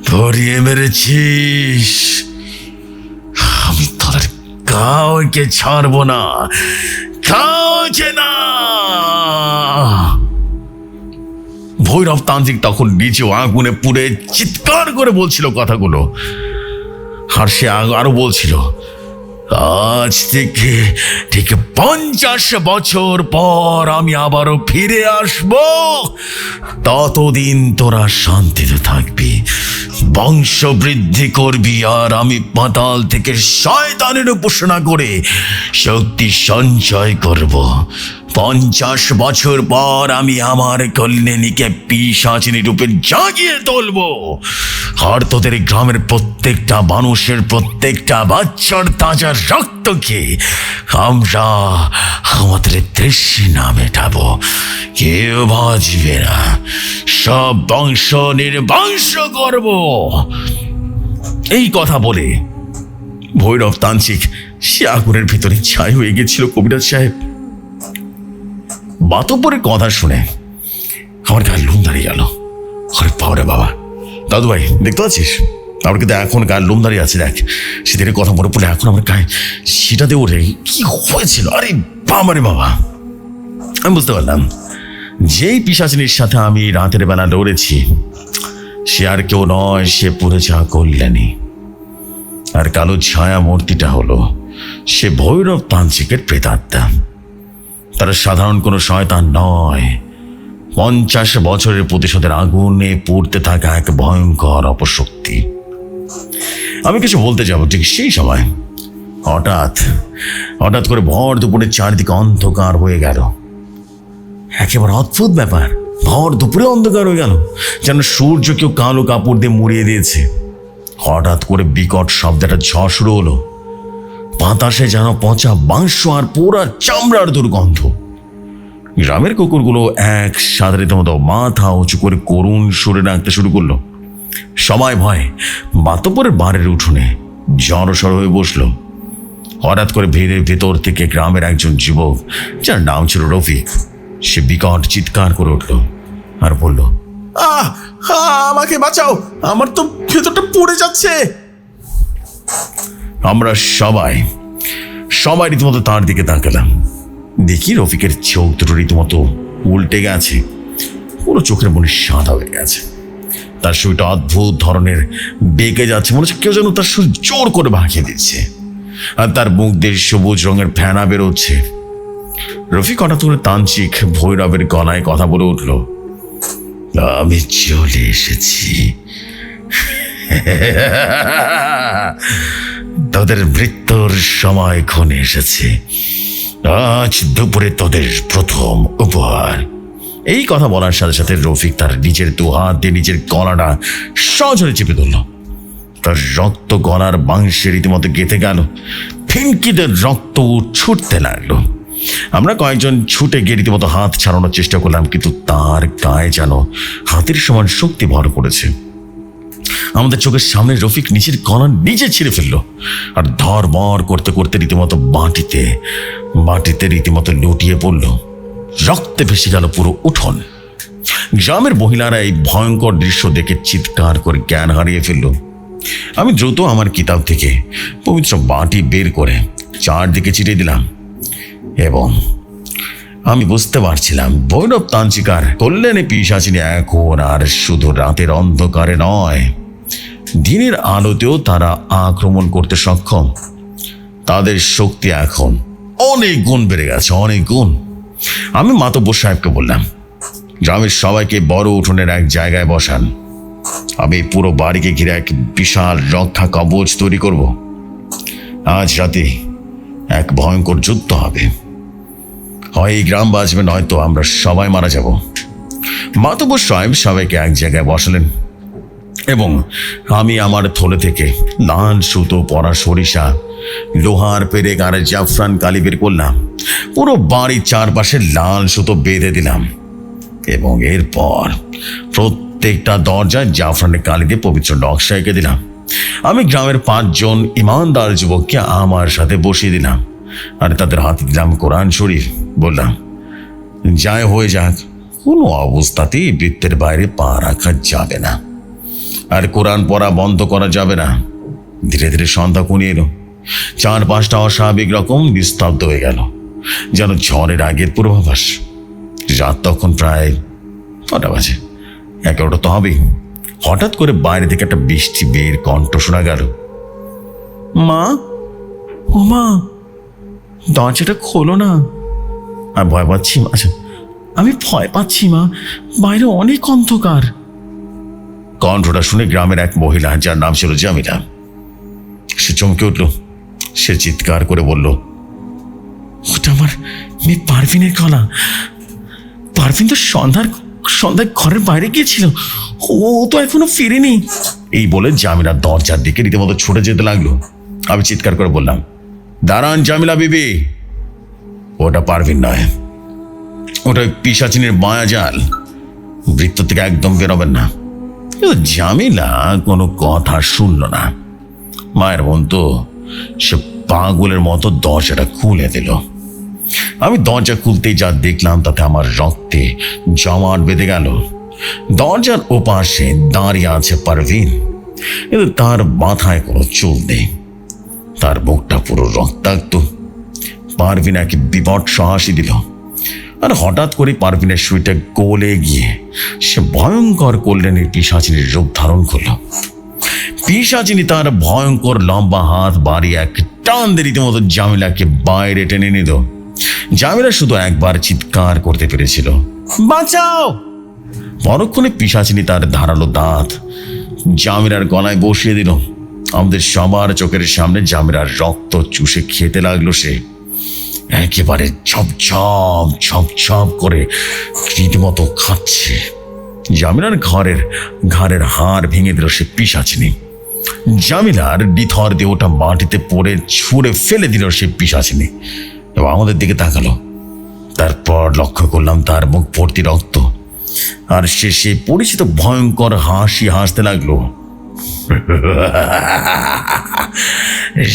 পুড়িয়ে মেরেছিস। আমি তোদের কাউকে ছাড়বো না, কাউকে না। ভৈরব তান্ত্রিক তখন নিচেও আগুনে পুড়ে চিৎকার করে বলছিল কথাগুলো। আর সে আরো বলছিল, আজ থেকে ঠিক 50 বছর পর আমি আবারও ফিরে আসব। ততদিন তোরা শান্তিতে থাকবি, বংশ বৃদ্ধি করবি, আর আমি পাতাল থেকে শয়তানের উপাসনা করে শক্তি সঞ্চয় করব। 50 বছর পর আমি আমার কল্যাণীকে পিশাচিনী রূপে জাগিয়ে তুলব। আর তোদের গ্রামের প্রত্যেকটা মানুষের প্রত্যেকটা বাচ্চার তাজা রক্তকে আমরা আমাদের তৃষ্ণা মেটাবো। কেউ বাঁচবে না, সব বংশ নির্বংশ করব। এই কথা বলে ভৈরব তান্ত্রিক সে আগুনের ভিতরে ছাই হয়ে গেছিল। কবিরাজ সাহেব, মাতব্বরের কথা শুনে আমার গায়ে লোম দাঁড়িয়ে গেল। আরে বাবারে বাবা, দাদু ভাই দেখতে পাচ্ছিস আমার কিন্তু এখন গায়ে লোম দাঁড়িয়ে আছে। দেখ, সেদিনের কথা মনে পড়লে এখন আমার গায়ে সেটাতে ওরে কি হয়েছিল। আরে বাবারে বাবা, আমি বুঝতে পারলাম যেই পিশাচিনীর সাথে আমি রাতের বেলা লড়েছি সে আর কেউ নয়, সে পুরে যা কল্যাণী। আর কালো ছায়া মূর্তিটা হলো সে ভৈরব তান্ত্রিকের প্রেতাত্মা। তারা সাধারণ কোনো শয়তান নয়, 50 বছরের প্রতিশোধের আগুনে পড়তে থাকা এক ভয়ঙ্কর অপশক্তি। আমি কিছু বলতে যাব, ঠিক সেই সময় হঠাৎ করে ভর দুপুরে চারিদিকে অন্ধকার হয়ে গেল। একেবারে অদ্ভুত ব্যাপার, ভর দুপুরে অন্ধকার হয়ে গেল, যেন সূর্য কেউ কালো কাপড় দিয়ে মুড়িয়ে দিয়েছে। হঠাৎ করে বিকট শব্দটা ঝড় শুরু হলো। বাতাসে যেন পচা মাংস আর পোড়া চামড়ার দুর্গন্ধ। গ্রামের কুকুরগুলো এক সাথে রীতিমতো মাথা উঁচু করে করুণ সুরে ডাকতে শুরু করলো। সবাই ভয় মাতব্বরের বাড়ির উঠোনে জড়সড় হয়ে বসলো। হঠাৎ করে ভিড়ের ভেতর থেকে গ্রামের একজন যুবক, যার নাম ছিল রফিক, সে বিকট চিৎকার করে উঠল আর বলল, আমাকে বাঁচাও, আমার তো ভেতরটা পড়ে যাচ্ছে। আমরা সবাই রীতিমতো তার দিকে তাকালাম। দেখি রফিকের চোখ দুটো রীতিমতো উল্টে গেছে, পুরো চোখের মনে সাদা হয়ে গেছে। তার শরীরটা অদ্ভুত ধরনের বেঁকে যাচ্ছে, মনে হচ্ছে কেউ যেন তার শরীর জোর করে ভাঙিয়ে দিচ্ছে। আর তার মুখ দিয়ে সবুজ রঙের ফেনা বেরোচ্ছে। রফিক হঠাৎ করে তান্ত্রিক ভৈরবের গলায় কথা বলে উঠল, আমি চলে এসেছি, তোদের মৃত্যুর সময় ক্ষণে এসেছে। আজ দুপুরে তোদের প্রথম উপহার। এই কথা বলার সাথে সাথে রফিক তার নিজের দু হাত দিয়ে নিজের গলাটা সজোরে চেপে ধরল। তার রক্ত গলার মাংসে রীতিমতো গেঁথে গেল, ফিনকিদের রক্ত ছুটতে লাগলো। আমরা কয়েকজন ছুটে গিয়ে রীতিমতো হাত ছাড়ানোর চেষ্টা করলাম, কিন্তু তার গায়ে যেন হাতের সমান শক্তি ভর করেছে। আমাদের চোখের সামনে রফিক নিচের গলা নিজে ছিঁড়ে ফেললো আর ধরমর করতে করতে রীতিমতো মাটিতে রীতিমতো লুটিয়ে পড়ল। রক্তে ভেসে গেল পুরো উঠোন। গ্রামের মহিলারা এই ভয়ঙ্কর দৃশ্য দেখে চিৎকার করে জ্ঞান হারিয়ে ফেলল। আমি দ্রুত আমার কিতাব থেকে পবিত্র বাটি বের করে চারদিকে ছিটিয়ে দিলাম এবং আমি বুঝতে পারছিলাম ভৈরব তান্ত্রিকার কল্যাণে পিশাচিনী এখন আর শুধু রাতের অন্ধকারে নয়, দিনের আলোতেও তারা আক্রমণ করতে সক্ষম। তাদের শক্তি এখন অনেক গুণ বেড়ে গেছে, অনেক গুণ। আমি মাতব্বর সাহেবকে বললাম, গ্রামের সবাইকে বড় উঠোনের এক জায়গায় বসান। আমি পুরো বাড়িকে ঘিরে এক বিশাল রক্ষা কবচ তৈরি করব। আজ রাতে এক ভয়ঙ্কর যুদ্ধ হবে, হয় এই গ্রাম বাঁচবে, নয়তো আমরা সবাই মারা যাব। মাতব্বর সাহেব সবাইকে এক জায়গায় বসালেন এবং আমি আমার থলে থেকে লাল সুতো পরা সরিষা, লোহার পেরেক আর জাফরান কালি বের করলাম। পুরো বাড়ির চারপাশে লাল সুতো বেঁধে দিলাম এবং এরপর প্রত্যেকটা দরজায় জাফরানের কালি দিয়ে পবিত্র নকশা এঁকে দিলাম। আমি গ্রামের 5 জন ইমানদার যুবককে আমার সাথে বসিয়ে দিলাম আর তাদের হাতে দিলাম কোরআন শরীফ। বললাম, যাই হয়ে যাক, কোনো অবস্থাতেই বৃত্তের বাইরে পা রাখা যাবে না, আর কোরআন পড়া বন্ধ করা যাবে না। ধীরে ধীরে সন্ধ্যা ঘনিয়ে এলো। 4-5টা অস্বাভাবিক রকম নিস্তব্ধ হয়ে গেল, যেন ঝড়ের আগের পূর্বাভাস। রাত তখন প্রায় 9টা বাজে, 11টা তো হবেই। হঠাৎ করে বাইরে থেকে একটা বৃষ্টি বের কণ্ঠ শোনা গেল। মা, ও মা, দরজাটা খোলো না। আমি ভয় পাচ্ছি মা। আচ্ছা, আমি ভয় পাচ্ছি মা, বাইরে অনেক অন্ধকার। কণ্ঠটা শুনে গ্রামের এক মহিলা, যার নাম ছিল জামিলা, সে চমকে উঠল। সে চিৎকার করে বলল, ওটা আমার মেয়ে পারভিনের গলা। পারভিন তো সন্ধ্যায় ঘরের বাইরে গিয়েছিল, ও তো এখনো ফিরেনি। এই বলে জামিলা দরজার দিকে রীতিমতো ছুটে যেতে লাগলো। আমি চিৎকার করে বললাম, দাঁড়ান জামিলা বিবি, ওটা পারভিন নয়, ওটা পিশাচিনীর মায়াজাল। বৃত্ত থেকে একদম বেরোবেন না। জামিলা কোনো কথা শুনল না। মায়ের বোন তো, সে পাগলের মতো দরজাটা খুলে দিল। আমি দরজা খুলতেই যা দেখলাম তাতে আমার রক্তে জমাট বেঁধে গেল। দরজার ওপাশে দাঁড়িয়ে আছে পারভিন, কিন্তু তার মাথায় কোনো চুল নেই, তার মুখটা পুরো রক্তাক্ত। পারভিন একে বিপদ হাসি দিল, আর হঠাৎ করে পারভিনের শরীরটা গলে গিয়ে সে ভয়ঙ্কর কল্যাণীর পিশাচিনীর রূপ ধারণ করল। পিশাচিনী তার ভয়ঙ্কর লম্বা হাত বাড়িয়ে এক টান দিয়ে রীতিমতো জামিলাকে বাইরে টেনে নিল। জামিলা শুধু একবার চিৎকার করতে পেরেছিল, বাঁচাও। পরক্ষণে পিশাচিনী তার ধারালো দাঁত জামিলার গলায় বসিয়ে দিল। আমাদের সবার চোখের সামনে জামিলার রক্ত চুষে খেতে লাগলো। সে একেবারে ঝপঝপ ঝপঝপ করে রীতিমতো খাচ্ছে। জামিলার ঘাড়ের হাড় ভেঙে দিল সে পিশাচিনী। জামিলার নিথর দেহটা মাটিতে পড়ে ছুঁড়ে ফেলে দিল সে পিশাচিনী এবং আমাদের দিকে তাকালো। তারপর লক্ষ্য করলাম তার মুখ ভর্তি রক্ত, আর সে পরিচিত ভয়ঙ্কর হাসি হাসতে লাগলো।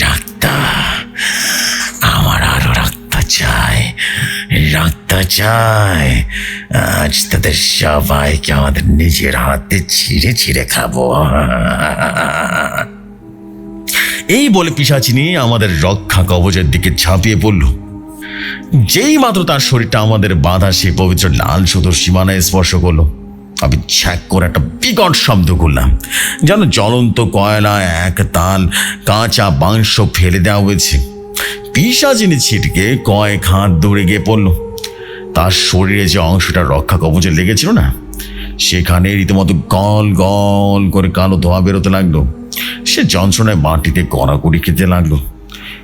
রক্ত, আমার আরো রক্ত চাই, রক্ত চাই। আজ তাদের সবাইকে আমাদের নিজের হাতে ছিঁড়ে ছিঁড়ে খাবো। এই বলে পিশাচিনী আমাদের রক্ষা কবচের দিকে ঝাঁপিয়ে পড়ল। যেই মাত্র তার শরীরটা আমাদের বাঁধা সেই পবিত্র লাল সুতোর সীমানায় স্পর্শ করলো, আমি ছ্যাক করে একটা বিকট শব্দ করলাম, যেন জ্বলন্ত কয়লায় এক তাল কাঁচা মাংস ফেলে দেওয়া হয়েছে। পিশাচিনী ছিটকে কয়েক হাত দৌড়ে গিয়ে পড়ল। তার শরীরে যে অংশটা রক্ষা কবচে লেগেছিল না, সেখানে রীতিমতো গল গল করে কালো ধোঁয়া বেরোতে লাগলো। সে যন্ত্রণায় মাটিতে কড়াকড়ি খেতে লাগলো,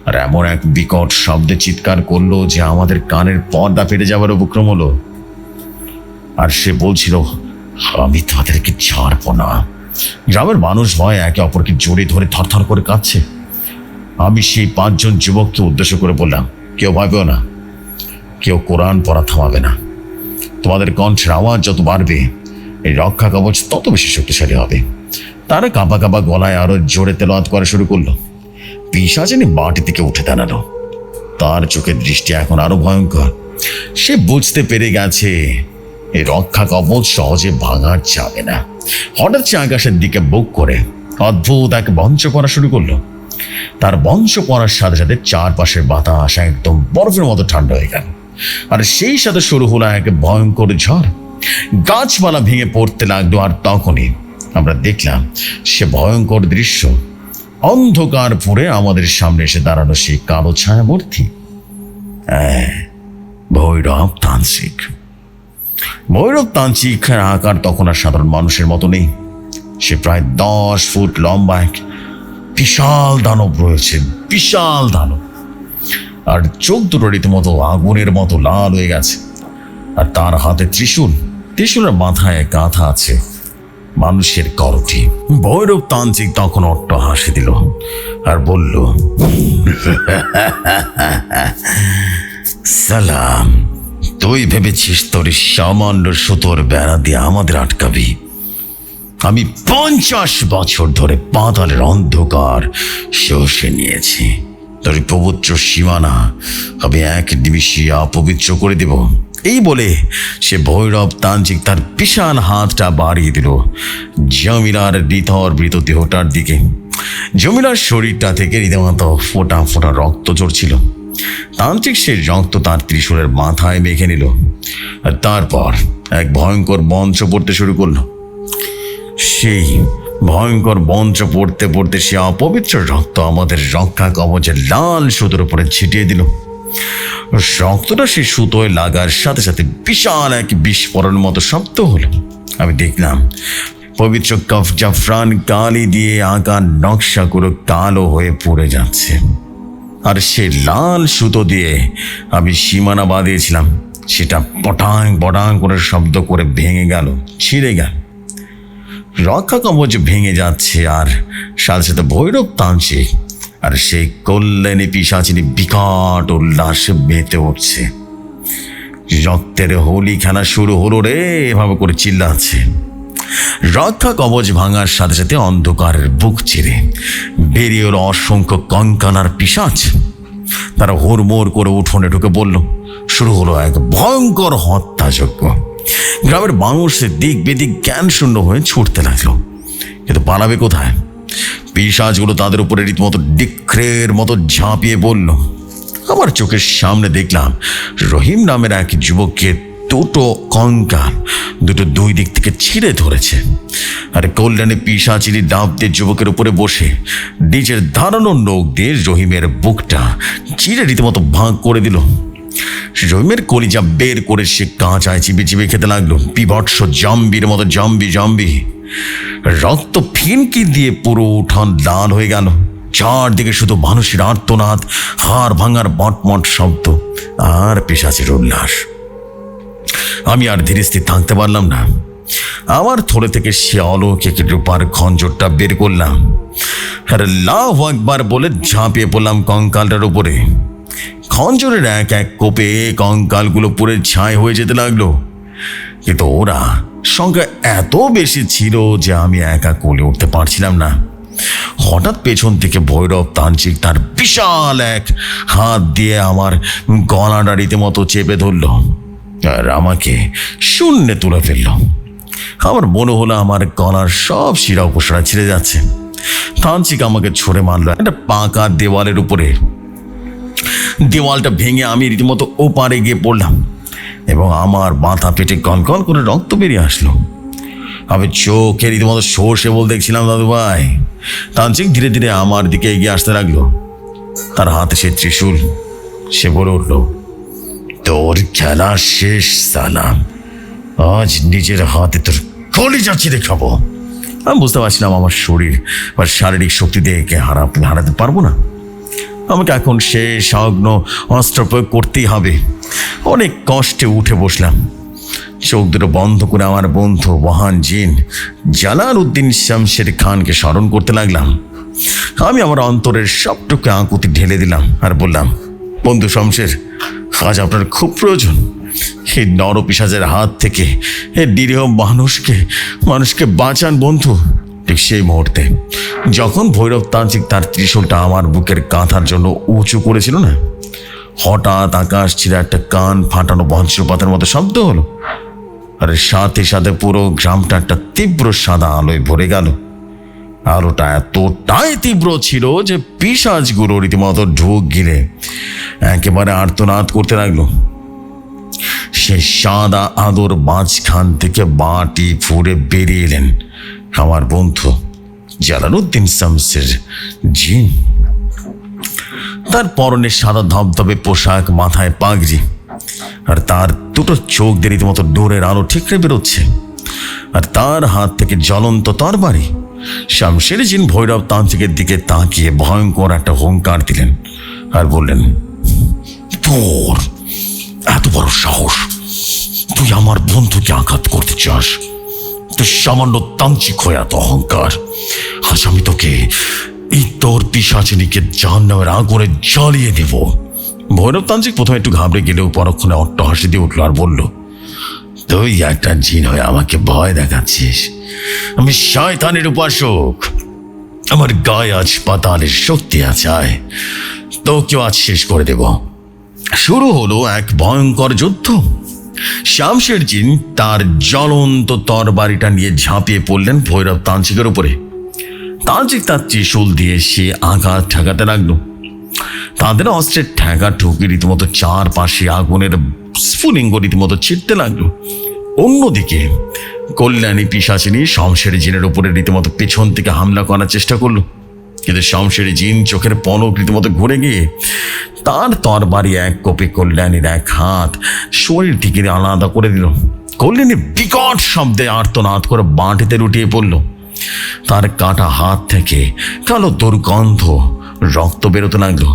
আর এমন এক বিকট শব্দে চিৎকার করলো যে আমাদের কানের পর্দা ফেটে যাবার উপক্রম হলো। আর সে বলছিল, আমি তাদেরকে ছাড়বো না। গ্রামের মানুষ ভয় একে অপরকে জড়ে ধরে থরথর করে কাঁদছে। আমি সেই 5 জন যুবককে উদ্দেশ্য করে বললাম, কেউ ভয় পেও না, কেউ কোরআন পড়া থামাবে না। তোমাদের কণ্ঠের আওয়াজ যত বাড়বে, এই রক্ষা কবচ তত বেশি শক্তিশালী হবে। তারা কাঁপা কাঁপা গলায় আরো জোরে তেলাওয়াত করা শুরু করলো। পিশাচিনী মাটি থেকে উঠে দাঁড়ালো। তার চোখের দৃষ্টি এখন আরো ভয়ঙ্কর। সে বুঝতে পেরে গেছে এই রক্ষা কবচ সহজে ভাঙা যাবে না। হঠাৎ সে আকাশের দিকে বুক করে অদ্ভুত এক বঞ্চ পড়া শুরু করলো। তার বঞ্চ পড়ার সাথে সাথে চারপাশের বাতাস একদম বরফের মতো ঠান্ডা হয়ে গেল, আর সেই সাথে শুরু হলো এক ভয়ঙ্কর ঝড়। গাছপালা ভেঙে পড়তে লাগলো, আর তখনই আমরা দেখলাম সে ভয়ঙ্কর দৃশ্য। অন্ধকার পরে আমাদের সামনে এসে দাঁড়ানো সেই কালো ছায়া মূর্তি, ভৈরব তান্ত্রিক। ভৈরব তান্ত্রিকের আকার তখন আর সাধারণ মানুষের মতো নেই। সে প্রায় 10 ফুট লম্বা এক বিশাল দানব রয়েছে, বিশাল দানব। আর চোখ দুটো রীতিমতো আগুনের মতো লাল হয়ে গেছে, আর তার হাতে ত্রিশূলের মাথায় কাঁথা আছে মানুষের করটি। ভৈরব তান্ত্রিক তখন অট্ট হাসি দিল আর বলল, সালাম, তুই ভেবেছিস তোর সামান্য সুতোর বেড়া দিয়ে আমাদের আটকাবি? আমি 50 বছর ধরে পাতালের অন্ধকার শুষে নিয়েছি, তোর পবিত্র সীমানা আমি এক নিমিষে অপবিত্র করে দেব। এই বলে সে ভৈরব তান্ত্রিক তার বিশাল হাতটা বাড়িয়ে দিল জমিলার নিথর মৃত দেহটার দিকে। জমিলার শরীরটা থেকে রীতিমতো ফোঁটা ফোঁটা রক্ত ঝরছিল। তান্ত্রিক সে রক্ত তার ত্রিশূলের মাথায় মেখে নিল, আর তারপর এক ভয়ঙ্কর মন্ত্র পড়তে শুরু করলো। সেই ভয়ঙ্কর মন্ত্র পড়তে পড়তে সে অপবিত্র রক্ত আমাদের রক্ষা কবচের লাল সুতোর উপরে ছিটিয়ে দিল। রক্তটা সে সুতোয় লাগার সাথে সাথে বিশাল এক বিস্ফোরণের মতো শব্দ হলো। আমি দেখলাম পবিত্র কফ জাফরান কালি দিয়ে আঁকা নকশাগুলো কালো হয়ে পড়ে যাচ্ছে, আর সে লাল সুতো দিয়ে আমি সীমানা বাঁধিয়েছিলাম সেটা পটাং পটাং করে শব্দ করে ভেঙে গেল, ছিঁড়ে গেল। রক্ষা কবচ ভেঙে যাচ্ছে, আর সাথে সাথে ভৈরব তান্ত্রিক আর সেই কল্যাণী পিশাচিনী বিকট উল্লাসে মেতে উঠছে। রক্তের হোলি খেলা শুরু হলো রে, এভাবে করে চিল্লাচ্ছে। রক্ষা কবচ ভাঙার সাথে সাথে অন্ধকারের বুক চিরে বেরিয়ে এলো অসংখ্য কঙ্কানার পিশাচ। তারা হুড়মুড় করে উঠোনে ঢুকে বলল, শুরু হলো এক ভয়ঙ্কর হত্যাযজ্ঞ। গ্রামের মানুষের দিক বেদিক জ্ঞান শূন্য হয়ে ছুটতে লাগলো, কিন্তু পালাবে কোথায়? পিশাচগুলো তাদের উপরে রীতিমতো ডিক্রের মতো ঝাঁপিয়ে পড়ল। আমার চোখের সামনে দেখলাম রহিম নামের এক যুবককে দুটো কঙ্কাল দুই দিক থেকে ছিঁড়ে ধরেছে, আর কল্যাণে পিশাচিনী ডাব দিয়ে যুবকের উপরে বসে নিজের ধারানো নখ দিয়ে রহিমের বুকটা চিরে রীতিমতো ভাগ করে দিল। রহিমের কলিজা বের করে সে কাঁচায় চিপে চিপে খেতে লাগলো, বিভৎস জম্বির মতো জম্বি। রক্ত ফিনকি দিয়ে পুরো উঠান লাল হয়ে গেল। চারদিকে শুধু মানুষের আর্তনাদ, হাড় ভাঙার মটমট শব্দ আর পিশাচের উল্লাস। আমি আর ধীরে স্থির থাকতে পারলাম না। আমার থলে থেকে সে অলৌকিক রূপার খঞ্জরটা বের করলাম, আর আল্লাহু আকবার বলে ঝাঁপিয়ে পড়লাম কঙ্কালটার উপরে। খঞ্জরের এক এক কোপে কঙ্কালগুলো পুরো ছাই হয়ে যেতে লাগলো, কিন্তু ওরা সংখ্যা এত বেশি ছিল যে আমি একা কোলে উঠতে পারছিলাম না। হঠাৎ পেছন থেকে ভৈরব তান্ত্রিক তার বিশাল এক হাত দিয়ে আমার গলাটা রীতিমতো চেপে ধরল আর আমাকে শূন্যে তুলে ফেলল। আমার মনে হলো আমার গলার সব শিরা উপশিরা ছিঁড়ে যাচ্ছে। তান্ত্রিক আমাকে ছুঁড়ে মারল একটা পাকা দেওয়ালের উপরে। দেওয়ালটা ভেঙে আমি রীতিমতো ওপারে গিয়ে পড়লাম এবং আমার মাথা পেটে কনকন করে রক্ত বেরিয়ে আসলো। আমি চোখে রীতিমতো সর্ষে বল দেখছিলাম। দাদু ভাই, তান্ত্রিক ধীরে ধীরে আমার দিকে এগিয়ে আসতে লাগলো, তার হাতে সে ত্রিশূল। সে বলে উঠল, তোর খেলা শেষ সালাম, আজ নিজের হাতে তোর কলিজা চিরে খাবো। আমি বুঝতে পারছিলাম আমার শরীর বা শারীরিক শক্তি দিয়ে একে হারাতে পারবো না। আমাকে এখন শেষ অগ্ন অস্ত্র প্রয়োগ করতেই হবে। অনেক কষ্টে উঠে বসলাম, চোখ দুটো বন্ধ করে আমার বন্ধু মহান জিন জালালউদ্দিন শামশের খানকে স্মরণ করতে লাগলাম। আমি আমার অন্তরের সবটুকু আকুতি ঢেলে দিলাম আর বললাম, বন্ধু শমশের, আজ আপনার খুব প্রয়োজন। এই নরপিশাচের হাত থেকে এই নিরীহ মানুষকে বাঁচান বন্ধু। ঠিক সেই মুহূর্তে যখন ভৈরব তান্ত্রিক তার ত্রিশূলটা আমার বুকের কাঁথার জন্য উঁচু করেছিল না, হঠাৎ আকাশ ছিঁড়ে একটা কান ফাটানো বজ্রপাতের মতো শব্দ হলো, আর সাথে সাথে পুরো গ্রামটা একটা তীব্র সাদা আলোয় ভরে গেল। আলোটা এতটাই তীব্র ছিল যে পিশাচগুলো রীতিমতো ঢুক গিলে একেবারে আর্তনাদ করতে লাগলো। সে সাদা আলোর মাঝখান থেকে বাটি ফুঁড়ে বেরিয়ে এলেন আমার বন্ধু জালালউদ্দিন শামসের জিন। তার পরনে সাদা ধবধবে পোশাক, মাথায় পাগড়ি, আর তার দুটো চোখ দিয়ে রীতিমতো ডোরের আলো ঠিকরে বেরোচ্ছে, আর তার হাত থেকে জ্বলন্ত তরবারি। শামশের জিন ভৈরব তান্ত্রিকের দিকে তাকিয়ে ভয়ঙ্কর একটা হুঙ্কার দিলেন আর বললেন, তোর এত বড় সাহস, তুই আমার বন্ধুকে আঘাত করতে চাস? তুই সামান্য তান্ত্রিক হয়ে এত অহংকার? আজ আমি তোকে এই তোর পিশাচিনীকে জাহান্নামের আগুনে জ্বালিয়ে দেব। ভৈরব তান্ত্রিক প্রথমে একটু ঘাবড়ে গেলেও পরক্ষণে অট্টহাসি দিয়ে উঠলো আর বলল, তুই একটা জিন হয়ে আমাকে ভয় দেখাচ্ছিস? আমি শয়তানের উপাসক, আমার গায়ে আজ পাতালের শক্তি আছে। তোকেও আজ শেষ করে দেব। শুরু হলো এক ভয়ঙ্কর যুদ্ধ। শামশের জিন তার জ্বলন্ত তরবারিটা নিয়ে ঝাঁপিয়ে পড়লেন ভৈরব তান্ত্রিকের উপরে। তান্ত্রিক তার ত্রিশূল দিয়ে সে আঘাত ঠেকাতে লাগলো। তাদের অস্ত্রের ঠেকা ঠুকি রীতিমতো চারপাশে আগুনের স্ফুলিঙ্গ রীতিমতো ছিটতে লাগলো। অন্যদিকে কল্যাণী পিশাচিনী শামশের জিনের উপরে রীতিমতো পেছন থেকে হামলা করার চেষ্টা করলো, কিন্তু শামশের জিন চোখের পলক রীতিমতো ঘুরে গিয়ে তার তরবারি এক কোপে কল্যাণীর এক হাত শরীর থেকে আলাদা করে দিল। কল্যাণী বিকট শব্দে আর্তনাদ করে মাটিতে লুটিয়ে পড়ল। তার কাটা হাত থেকে কালো দুর্গন্ধ রক্ত বেরোতে লাগলো।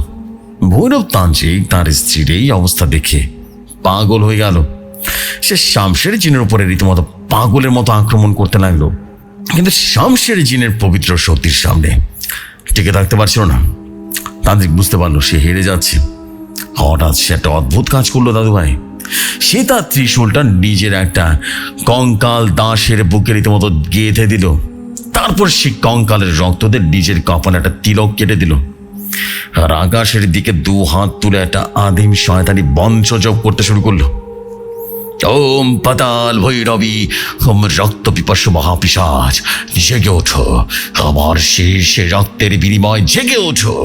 ভৈরব তান্ত্রিক তার স্ত্রীর এই অবস্থা দেখে পাগল হয়ে গেল। সে শামশের জিনের উপরে রীতিমতো পাগলের মতো আক্রমণ করতে লাগলো, কিন্তু শামশের জিনের পবিত্র শক্তির সামনে টিকে থাকতে পারছিল না। তান্ত্রিক বুঝতে পারলো সে হেরে যাচ্ছে। হঠাৎ সে একটা অদ্ভুত কাজ করলো দাদু ভাই। সে তার ত্রিশূলটা নিজের একটা কঙ্কাল দাসের বুকে রীতিমতো গেঁথে দিল। তারপর সে কঙ্কালের রক্তদের নিজের কপালে একটা তিলক কেটে দিল, আর আকাশের দিকে দু হাত তুলে একটা আদিম শয়তানি বঞ্চজপ করতে শুরু করলো। ওম পাতাল ভৈরবী হোম রক্ত পিপাসু মহাপিশাচ জেগে ওঠো, আমার শেষে রক্তের বিনিময় জেগে ওঠো।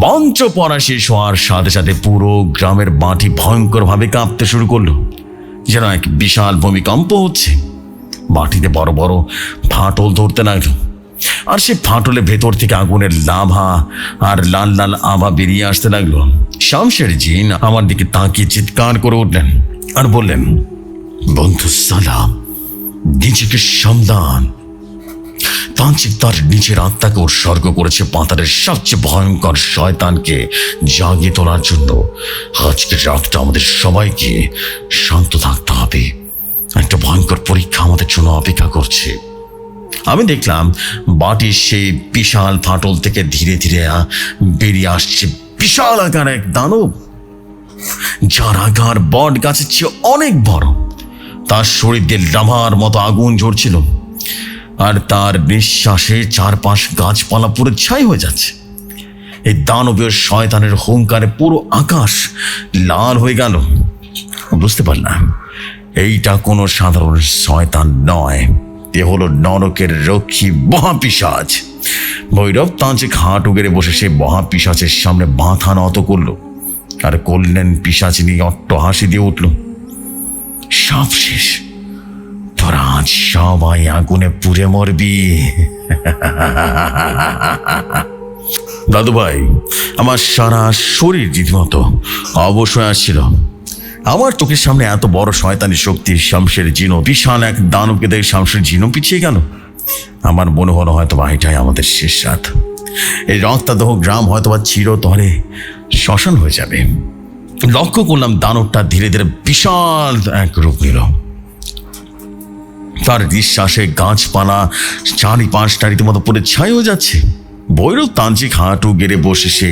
মঞ্চ পড়া শেষ হওয়ার সাথে সাথে পুরো গ্রামের মাটি ভয়ঙ্কর ভাবে কাঁপতে শুরু করলো, যেন এক বিশাল ভূমিকম্প হচ্ছে। মাটিতে বড় বড় ফাটল ধরতে লাগলো, আর সে ফাটলের ভেতর থেকে আগুনের লাভা আর লাল লাল আভা বেরিয়ে আসতে লাগলো। শামশের জিন আমার দিকে তাকিয়ে চিৎকার করে উঠলেন আর বললেন, বন্ধু সালাম, নিজেকে সামলান। তান্ত্রিক তার নিজের আত্মাকে উৎসর্গ করেছে পাতারের সবচেয়ে ভয়ঙ্কর শয়তানকে জাগিয়ে তোলার জন্য। আজকের রাতটা আমাদের সবাইকে শান্ত থাকতে হবে। একটা ভয়ঙ্কর পরীক্ষা আমাদের জন্য অপেক্ষা করছে। আমি দেখলাম বাটির সেই বিশাল ফাটল থেকে ধীরে ধীরে বেরিয়ে আসছে বিশাল আকার এক দানব, যার আকার বট গাছের চেয়ে অনেক বড়। তার শরীর দিয়ে লাভার মতো আগুন ঝরছিল, আর তার নিঃশ্বাসে চারপাশ গাছপালা পুরো ছাই হয়ে যাচ্ছে। এই দানবীয় শয়তানের হুঙ্কারে পুরো আকাশ লাল হয়ে গেল। বুঝতে পারলাম এইটা কোনো সাধারণ শয়তান নয়, এ হলো নরকের রক্ষী মহাপিশাচ। ভৈরব তান্ত্রিক হাঁটু গেড়ে বসে সে মহাপিশাচের সামনে মাথা নত করলো, আর কল্যাণ পিশাচিনী অট্ট হাসি দিয়ে উঠল। সব শেষ, তোরা আজ সবাই আগুনে পুড়ে মরবি। দাদু ভাই, আমার সারা শরীর রীতিমতো অবশ্যই আসছিল। আমার চোখের সামনে এত বড় শয়তানি শক্তি শামশের জিনও বিশাল এক দানবকে দেখে শামশের জিনও পিছিয়ে গেল। আমার মনে হলো হয়তো বা এটাই আমাদের শেষ রাত। এই রক্তাদহ গ্রাম হয়তো বা চিরতরে শ্মশান হয়ে যাবে। লক্ষ্য করলাম দানবটা ধীরে ধীরে বিশাল এক রূপ নিল। তার নিঃশ্বাসে গাছপালা চারিপাশটা রীতিমতো পুরো ছাই হয়ে যাচ্ছে। ভৈরব তান্ত্রিক হাঁটু গেড়ে বসে সে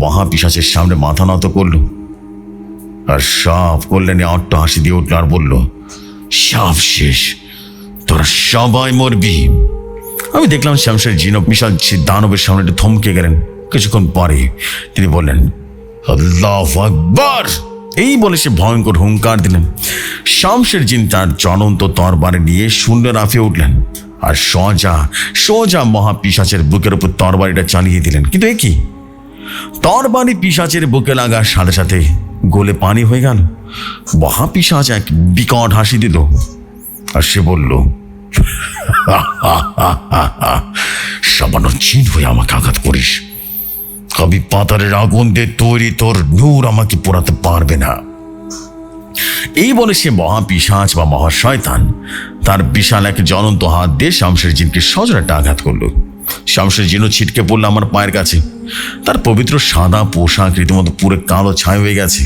মহাপিশাচের সামনে মাথা নত করলো, আর সব কল্যাণে অট্ট হাসি দিয়ে উঠল আর বলল, সব শেষ, তোরা সবাই মরবি। আমি দেখলাম শামশের জিন বিশাল দানবের সামনে একটু থমকে গেলেন। কিছুক্ষণ পরে তিনি বললেন, আল্লাহু আকবার। এই বলে সে ভয়ঙ্কর হুঙ্কার দিলেন। শামশের জিন তার জ্বলন্ত তরবারি নিয়ে শূন্য লাফিয়ে উঠলেন, আর সোজা সোজা মহাপিশাচের বুকের উপর তরবারিটা চালিয়ে দিলেন। কিন্তু এ কি, তরবারি পিশাচের বুকে লাগার সাথে সাথে গোলে পানি হয়ে গেল। মহাপিশাচ এক বিকট হাসি দিল, আর সে বলল, সামান্য জিন হয়ে আমাকে আঘাত করিস? আমি পাতারের আগুন দিয়ে তৈরি, তোর নূর আমাকে পোড়াতে পারবে না। এই বলে সে মহাপিশাচ বা মহাশয়তান তার বিশাল এক জ্বলন্ত হাত দিয়ে শামশের জিনকে সজোরে একটা আঘাত করলো। শামশের জিনও ছিটকে পড়লো আমার পায়ের কাছে। তার পবিত্র সাদা পোশাক রীতিমতো পুরো কালো ছাই হয়ে গেছে।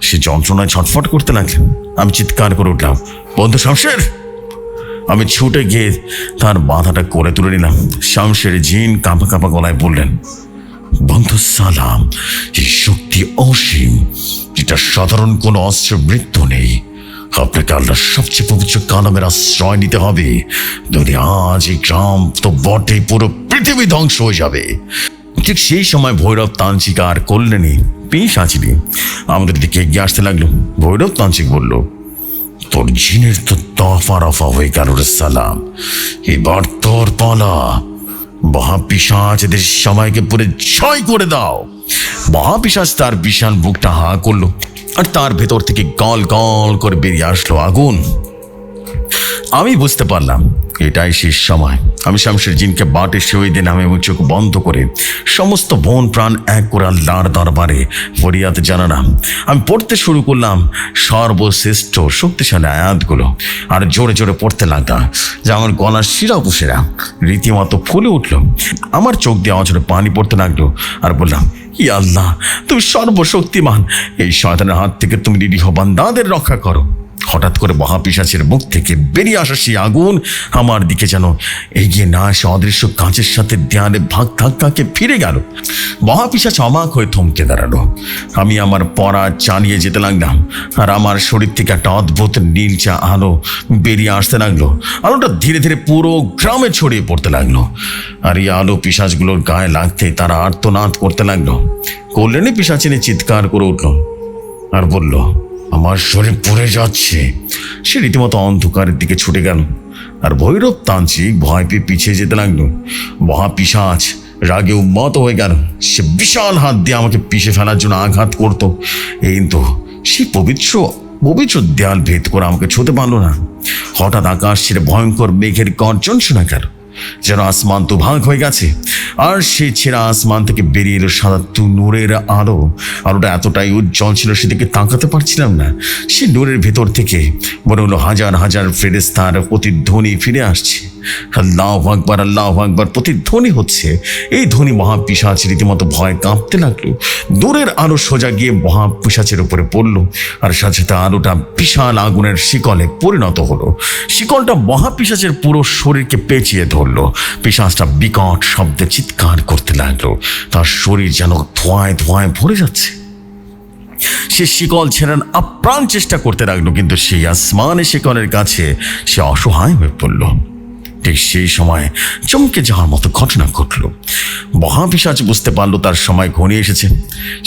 সে যন্ত্রণায় ছটফট করতে লাগলেন। আমি চিৎকার করে উঠলাম, বন্ধু শামশের। আমি ছুটে গিয়ে তার মাথাটা করে তুলে নিলাম। শামশের জিন কাঁপা কাঁপা গলায় বললেন, বন্ধু সালাম, এই শক্তি অসীম, এটা সাধারণ কোনো অস্ত্রের মৃত্যু নেই। আপনাকে আল্লাহর সবচেয়ে পবিত্র কালামের আশ্রয় নিতে হবে। যদি আজ এই গ্রাম তো বটে, পুরো পৃথিবী ধ্বংস হয়ে যাবে, ঠিক সেই সময় ভৈরব তান্ত্রিক আর কল্যাণী পিশাচিনী আমাদের দিকে এগিয়ে আসতে লাগলো। ভৈরব তান্ত্রিক বলল, তোর জিনের তো দফা রফা হয়ে গেল রে সালাম, এবার তোর পালা। মহাপিশাচদের সময়কে পুরো ছয় করে দাও। মহাপিশাচ তার বিশাল বুকটা হা করলো, আর তার ভেতর থেকে গল গল করে বেরিয়ে আসলো আগুন। আমি বুঝতে পারলাম এটাই শেষ সময়। আমি শামশের জিনকে বাটে শুয়ে দিয়ে নামে এবং চোখ বন্ধ করে সমস্ত বন প্রাণ এক করে আল্লাহর দরবারে ফরিয়াদ জানালাম। আমি পড়তে শুরু করলাম সর্বশ্রেষ্ঠ শক্তিশালী আয়াতগুলো, আর জোরে জোরে পড়তে লাগলাম যে আমার গলার শিরা উপশিরা রীতিমতো ফুলে উঠল। আমার চোখ দিয়ে অঝরে পানি পড়তে লাগলো, আর বললাম, ই আল্লাহ, তুমি সর্বশক্তিমান, এই শয়তানের হাত থেকে তুমি নিরীহ বান্দাদের রক্ষা করো। হঠাৎ করে মহাপিশাচের মুখ থেকে বেরিয়ে আসা সেই আগুন আমার দিকে যেন এগিয়ে না আসে অদৃশ্য কাঁচের সাথে দেয়ালে ভাগ ধাক্কাকে ফিরে গেল। মহাপিশাচ অবাক হয়ে থমকে দাঁড়ালো। আমি আমার পড়া চালিয়ে যেতে লাগলাম, আর আমার শরীর থেকে একটা অদ্ভুত নীলচা আলো বেরিয়ে আসতে লাগলো। আলোটা ধীরে ধীরে পুরো গ্রামে ছড়িয়ে পড়তে লাগলো, আর এই আলো পিশাচগুলোর গায়ে লাগতে তারা আর্তনাদ করতে লাগলো। কল্যাণী পিশাচিনী চিৎকার করে উঠল আর বলল, আমার শরীর পুড়ে যাচ্ছে। সে রীতিমতো অন্ধকারের দিকে ছুটে গেল, আর ভৈরব তান্ত্রিক ভয় পেয়ে পিছিয়ে যেতে লাগলো। মহাপিশাচ রাগে উন্মত হয়ে গেল। সে বিশাল হাত দিয়ে আমাকে পিষে ফেলার জন্য আঘাত করত, কিন্তু সে পবিত্র দেয়াল ভেদ করে আমাকে ছুঁতে পারলো না। হঠাৎ আকাশ ছেড়ে ভয়ঙ্কর মেঘের গর্জন শোনা গেল, যেন আসমান দুভাগ হয়ে গেছে, আর সেই ছেঁড়া আসমান থেকে বেরিয়ে এলো সাদা নূরের আলো। আলোটা এতটাই উজ্জ্বল ছিল সেদিকে তাকাতে পারছিলাম না। সেই নূরের ভেতর থেকে মনে হলো হাজার হাজার ফেরেশতার প্রতিধ্বনি ফিরে আসছে। আল্লাহু আকবার, আল্লাহু আকবার প্রতিধ্বনি হচ্ছে। এই ধ্বনি মহাপিশাচ রীতিমতো ভয় কাঁপতে লাগলো। দূরের আলো সোজা গিয়ে মহাপিশাচের উপরে পড়লো, আর সাথে সাথে আলোটা বিশাল আগুনের শিকলে পরিণত হলো। শিকলটা মহাপিশাচের পুরো শরীরকে পেঁচিয়ে ধরলো। পিশাচটা বিকট শব্দে চিৎকার করতে লাগলো, তার শরীর যেন ধোঁয়ায় ধোঁয়ায় ভরে যাচ্ছে। সে শিকল ছেড়ার আপ্রাণ চেষ্টা করতে লাগলো, কিন্তু সেই আসমানে শিকলের কাছে সে অসহায় হয়ে পড়ল। ঠিক সেই সময় চমকে যাওয়ার মতো ঘটনা ঘটল। মহাপিশাচ বুঝতে পারলো তার সময় ঘনিয়ে এসেছে।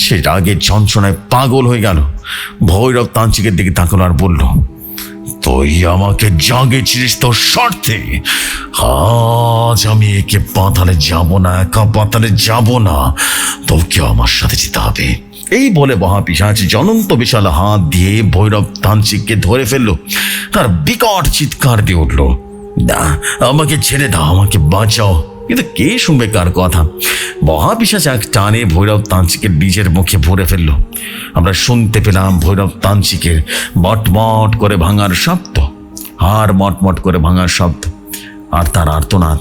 সে রাগে যন্ত্রণায় পাগল হয়ে গেল। ভৈরব তান্ত্রিকের দিকে তাকালো আর বলল, তুই আমাকে জাগিয়েছিস তোর স্বার্থে, আজ আমি একে পাতালে যাব না, একা পাতালে যাব না, তোকে আমার সাথে যেতে হবে। এই বলে মহাপিশাচ জ্বলন্ত বিশাল হাত দিয়ে ভৈরব তান্ত্রিককে ধরে ফেললো। তার বিকট চিৎকার দিয়ে উঠল, না, আমাকে ছেড়ে দাও, আমাকে বাঁচাও। কিন্তু কে শুনবে কার কথা? মহাপিশাচ এক টানে ভৈরব তান্ত্রিকের নিজের মুখে ভরে ফেললো। আমরা শুনতে পেলাম ভৈরব তান্ত্রিকের মটমট করে ভাঙার শব্দ, আর মটমট করে ভাঙার শব্দ, আর তার আর্তনাদ।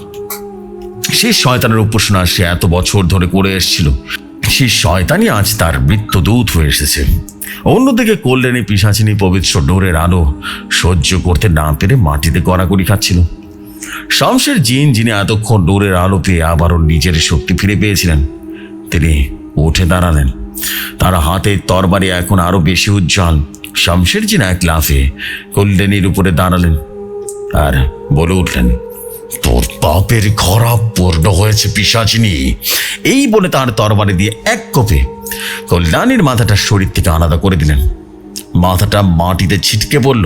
সেই শয়তানের উপাসনা সে এত বছর ধরে করে এসেছিল, সেই শয়তানই আজ তার মৃত্যুদূত হয়ে এসেছে। অন্যদিকে কল্যাণী পিশাচিনী পবিত্র নূরের আলো সহ্য করতে না পেরে মাটিতে গড়াগড়ি খাচ্ছিল। শামশের জিন, যিনি এতক্ষণ নূরের আলো পেয়ে আবারও নিজের শক্তি ফিরে পেয়েছিলেন, তিনি উঠে দাঁড়ালেন। তার হাতে তরবারি এখন আরো বেশি উজ্জ্বল। শামশের জিন এক লাফে কল্যাণীর উপরে দাঁড়ালেন আর বলে উঠলেন, তোর পাপের ঘরা পূর্ণ হয়েছে পিশাচিনী। এই বলে তার তরবারি দিয়ে এক কোপে কল্যাণীর মাথাটা শরীর থেকে আলাদা করে দিলেন। মাথাটা মাটিতে ছিটকে পড়ল,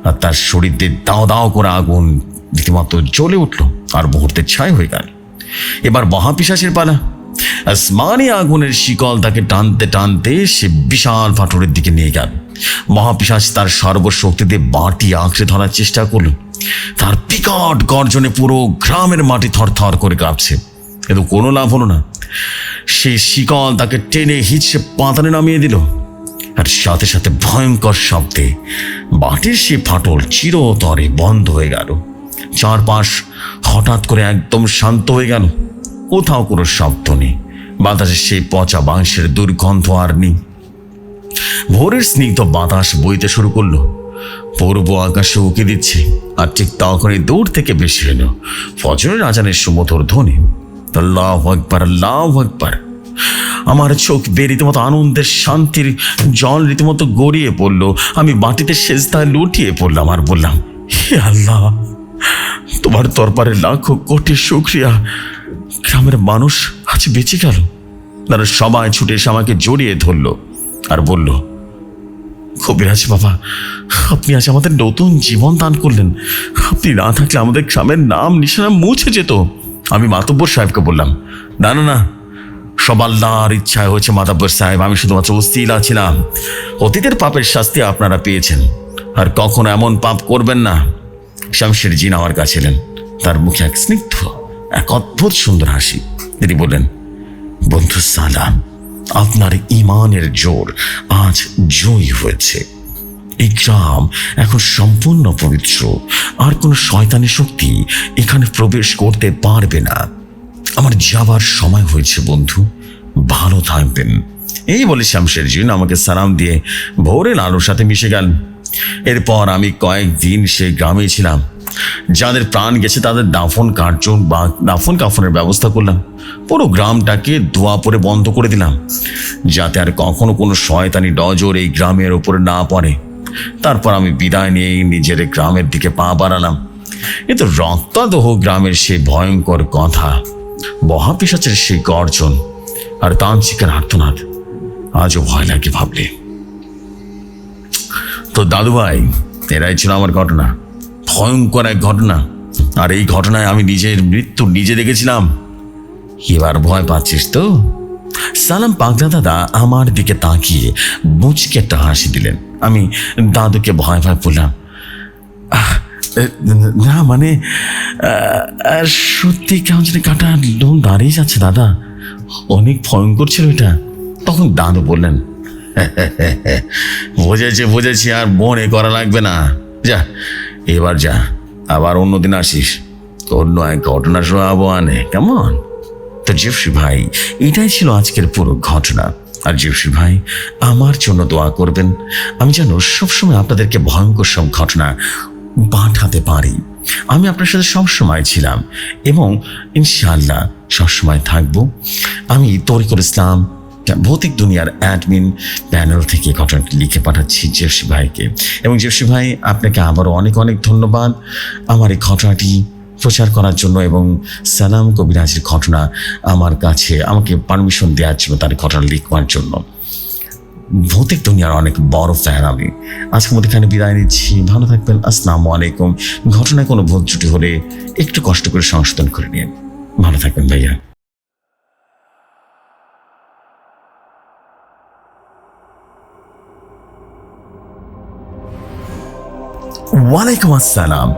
আর তার শরীর দিয়ে দাও দাও করে আগুন রীতিমতো জ্বলে উঠল, আর মুহূর্তে ছাই হয়ে গেল। এবার মহাপিশাচের পালা। আসমানি আগুনের শিকল তাকে টানতে টানতে সে বিশাল ফাটলের দিকে নিয়ে গেল। মহাপিশাচ তার সর্বশক্তি দিয়ে বাঁটি আঁকড়ে ধরার চেষ্টা করল। তার বিকট গর্জনে পুরো গ্রামের মাটি থরথর করে কাঁপছে, কিন্তু কোনো লাভ হলো না। সে শিকল তাকে টেনে হিচড়ে পাতালে নামিয়ে দিল, আর সাথে সাথে ভয়ঙ্কর শব্দে বাটির সে ফাটল চিরতরে বন্ধ হয়ে গেল। চারপাশ হঠাৎ করে একদম শান্ত হয়ে গেল। কোথাও কোনো শব্দ নেই, বাতাসে সেই পচা মাংসের দুর্গন্ধ আর নেই। ভোরের স্নিগ্ধ বাতাস বইতে শুরু করলো, পূর্ব আকাশে উঁকি দিচ্ছে, আর ঠিক তখনই দূর থেকে ভেসে এলো ফজরের আজানের সুমধুর ধ্বনি। আল্লাহু আকবার, আল্লাহু আকবার। আমার চোখ বেয়ে রীতিমতো আনন্দের শান্তির জল রীতিমতো গড়িয়ে পড়লো। আমি মাটিতে সেজদায় লুটিয়ে পড়লাম আর বললাম, হে আল্লাহ, তোমার দরবারে লাখো কোটি শুকরিয়া। গ্রামের মানুষ আজ বেঁচে গেল। তারা সবাই ছুটে এসে আমাকে জড়িয়ে ধরলো আর বলল, কবিরাজ বাবা, আপনি আজ আমাদের নতুন জীবন দান করলেন। আপনি না থাকলে আমাদের গ্রামের নাম নিশানা মুছে যেত। আমি মাতব্বর সাহেবকে বললাম, না না না, সব আল্লাহর ইচ্ছায় হয়েছে মাতব্বর সাহেব, আমি শুধুমাত্র ওসিলা ছিলাম। অতীতের পাপের শাস্তি আপনারা পেয়েছেন, আর কখনো এমন পাপ করবেন না। শামশের জিন আমার কাছে এলেন, তার মুখে এক স্নিগ্ধ, এক অদ্ভুত সুন্দর হাসি। তিনি বললেন, বন্ধু সালাম, আপনার ইমানের জোর আজ জয়ী হয়েছে। এই গ্রাম এখন সম্পূর্ণ পবিত্র, আর কোনো শয়তানি শক্তি এখানে প্রবেশ করতে পারবে না। আমার যাবার সময় হয়েছে বন্ধু, ভালো থাকবেন। এই বলে শামশের জিন আমাকে সালাম দিয়ে ভোরের আলোর সাথে মিশে গেল। এরপর আমি কয়েকদিন সেই গ্রামে ছিলাম। যাদের প্রাণ গেছে তাদের দাফন কার্জন বা দাফন কাফনের ব্যবস্থা করলাম। পুরো গ্রামটাকে ধোয়া পরে বন্ধ করে দিলাম, যাতে আর কখনো কোনো শয়তানি নজর এই গ্রামের ওপরে না পড়ে। তারপর আমি বিদায় নিয়ে নিজের গ্রামের দিকে পা বাড়ালাম। এ তো রক্তাদহ গ্রামের সেই ভয়ঙ্কর কথা, মহাপিশাচের সেই গর্জন আর তান্ত্রিকের আর্তনাদ আজও ভয় লাগে ভাবলে। তো দাদু ভাই, এরাই ছিল আমার ঘটনা, ভয়ঙ্কর এক ঘটনা। আর এই ঘটনায় আমি নিজের মৃত্যু নিজে দেখেছিলাম। এবার ভয় পাচ্ছিস তো? সালাম পাগলা দাদা আমার দিকে তাকিয়ে মুচকে একটা হাসি দিলেন। আমি দাদুকে ভয় ভয় বললাম, না মানে সত্যি কেমন যেন কাটা লোম দাঁড়িয়ে যাচ্ছে দাদা, অনেক ভয়ঙ্কর ছিল এটা। তখন দাদু বললেন, বুঝেছি, আর মনে করা লাগবে না। যা, এবার যা, আবার অন্যদিন আসিস, অন্য এক ঘটনা শোনাবো আনে, কেমন? তো জেফরি ভাই, এটাই ছিল আজকের পুরো ঘটনা। আর জেফরি ভাই, আমার জন্য দোয়া করবেন, আমি যেন সবসময় আপনাদেরকে ভয়ঙ্কর সব ঘটনা পাঠাতে পারি। আমি আপনার সাথে সবসময় ছিলাম এবং ইনশাআল্লাহ সবসময় থাকবো। আমি তরিকুল ইসলাম, ভৌতিক দুনিয়ার অ্যাডমিন প্যানেল থেকে ঘটনাটি লিখে পাঠাচ্ছি জেফরি ভাইকে। এবং জেফরি ভাই, আপনাকে আবারও অনেক অনেক ধন্যবাদ আমার এই ঘটনাটি প্রচার করার জন্য এবং সালাম কবিরাজের ঘটনা আমার কাছে আমাকে পারমিশন দেওয়ার জন্য, তার ঘটনা লিখবার জন্য। ভৌতিক দুনিয়ার অনেক বড় ফ্যান আমি। আজকের মধ্যে এখানে বিদায় নিচ্ছি, ভালো থাকবেন, আসসালামু আলাইকুম। ঘটনায় কোনো ভুল ত্রুটি হলে একটু কষ্ট করে সংশোধন করে নিন। ভালো থাকবেন ভাইয়া। ওয়ালাইকুম আসসালাম,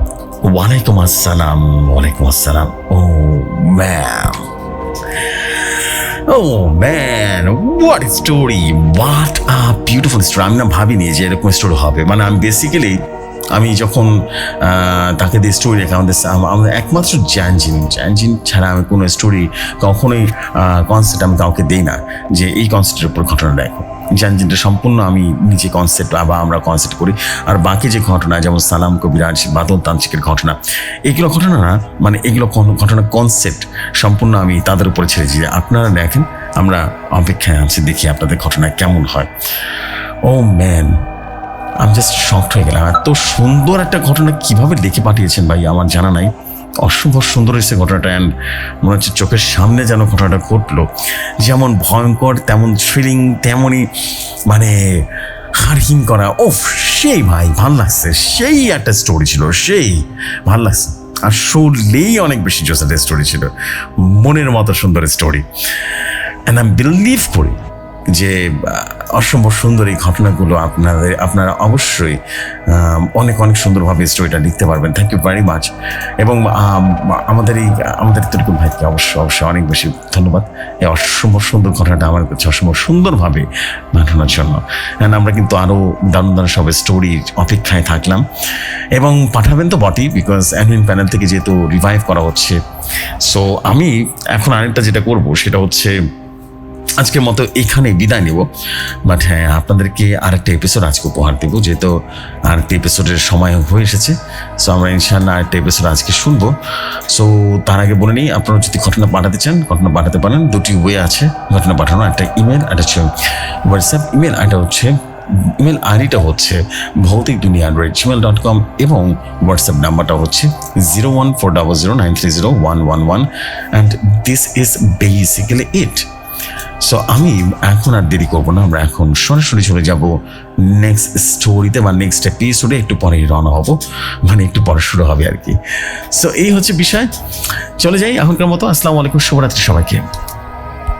ওয়ালাইকুম আসসালাম, ওয়ালাইকুম আসসালাম। ও ma'am, Oh man, what a story, what a beautiful story. আমি না ভাবিনি যে এরকম স্টোরি হবে। মানে আমি বেসিক্যালি আমি যখন তাকে দিয়ে স্টোরি রেখে আমাদের একমাত্র জ্যানজিন ছাড়া আমি কোনো স্টোরি কখনোই কনসেপ্ট আমি কাউকে দিই না যে এই কনসেপ্টের উপর ঘটনা দেখো। জ্যানজিনটা সম্পূর্ণ আমি নিজে কনসেপ্ট বা আমরা কনসেপ্ট করি। আর বাকি যে ঘটনা, যেমন সালাম কবিরাজ, বাদল তান্ত্রিকের ঘটনা, এগুলো ঘটনা না, মানে এগুলো ঘটনা কনসেপ্ট সম্পূর্ণ আমি তাদের উপরে ছেড়েছি। আপনারা দেখেন, আমরা অপেক্ষায় আছি, দেখি আপনাদের ঘটনা কেমন হয়। ও ম্যান, আমি জাস্ট শকড হয়ে গেলাম। এত সুন্দর একটা ঘটনা কিভাবে লিখে পাঠিয়েছেন ভাই, আমার জানা নাই। অসম্ভব সুন্দর হয়েছে ঘটনাটা। অ্যান্ড মনে হচ্ছে চোখের সামনে যেন ঘটনাটা ঘটলো। যেমন ভয়ঙ্কর, তেমন থ্রিলিং, তেমনই মানে হাড়হিম করা। ওফ, সেই ভাই ভাল লাগছে, সেই একটা স্টোরি ছিল, সেই ভাল লাগছে। আর শুনলেই অনেক বেশি জোস একটা স্টোরি ছিল, মনের মতো সুন্দর স্টোরি। অ্যান্ড আমি বিলিভ করি যে অসম্ভব সুন্দর এই ঘটনাগুলো আপনারা অবশ্যই অনেক অনেক সুন্দরভাবে স্টোরিটা লিখতে পারবেন। Thank you very much. এবং আমাদের তরিকুল ভাইকে অবশ্যই অনেক বেশি ধন্যবাদ এই অসম্ভব সুন্দর ঘটনাটা আমার কাছে অসম্ভব সুন্দরভাবে পাঠানোর জন্য। অ্যান্ড আমরা কিন্তু আরও দারুণ দারুণ সব স্টোরির অপেক্ষায় থাকলাম এবং পাঠাবেন তো বটেই, বিকজ অ্যাডমিন প্যানেল থেকে যেহেতু রিভাইভ করা হচ্ছে। সো আমি এখন আরেকটা যেটা করব সেটা হচ্ছে আজকের মতো এখানে বিদায় নেব। বাট হ্যাঁ, আপনাদেরকে আরেকটা এপিসোড আজকে উপহার দেবো, যেহেতু আরেকটা এপিসোডের সময় হয়ে এসেছে। সো আমরা ইনশাআল্লাহ আরেকটা এপিসোড আজকে শুনবো। সো তার আগে বলে নিই, আপনারা যদি ঘটনা পাঠাতে চান, ঘটনা পাঠাতে পারেন। দুটি ওয়ে আছে ঘটনা পাঠানো, একটা ইমেল, একটা হচ্ছে হোয়াটসঅ্যাপ। ইমেল এটা হচ্ছে ইমেল আইডিটা হচ্ছে ভৌতিকদুনিয়া@gmail.com এবং হোয়াটসঅ্যাপ নাম্বারটা হচ্ছে 01400930111 and this is basically it. So আমি এখন আর দেরি করবো না, আমরা এখন সরাসরি চলে যাব নেক্সট স্টোরিতে বা নেক্সট এপিসোডে। একটু পরেই রওনা হব, মানে একটু পরে শুরু হবে আর কি। সো এই হচ্ছে বিষয়, চলে যাই এখনকার মতো। আসসালামু আলাইকুম, শুভরাত্রি সবাইকে।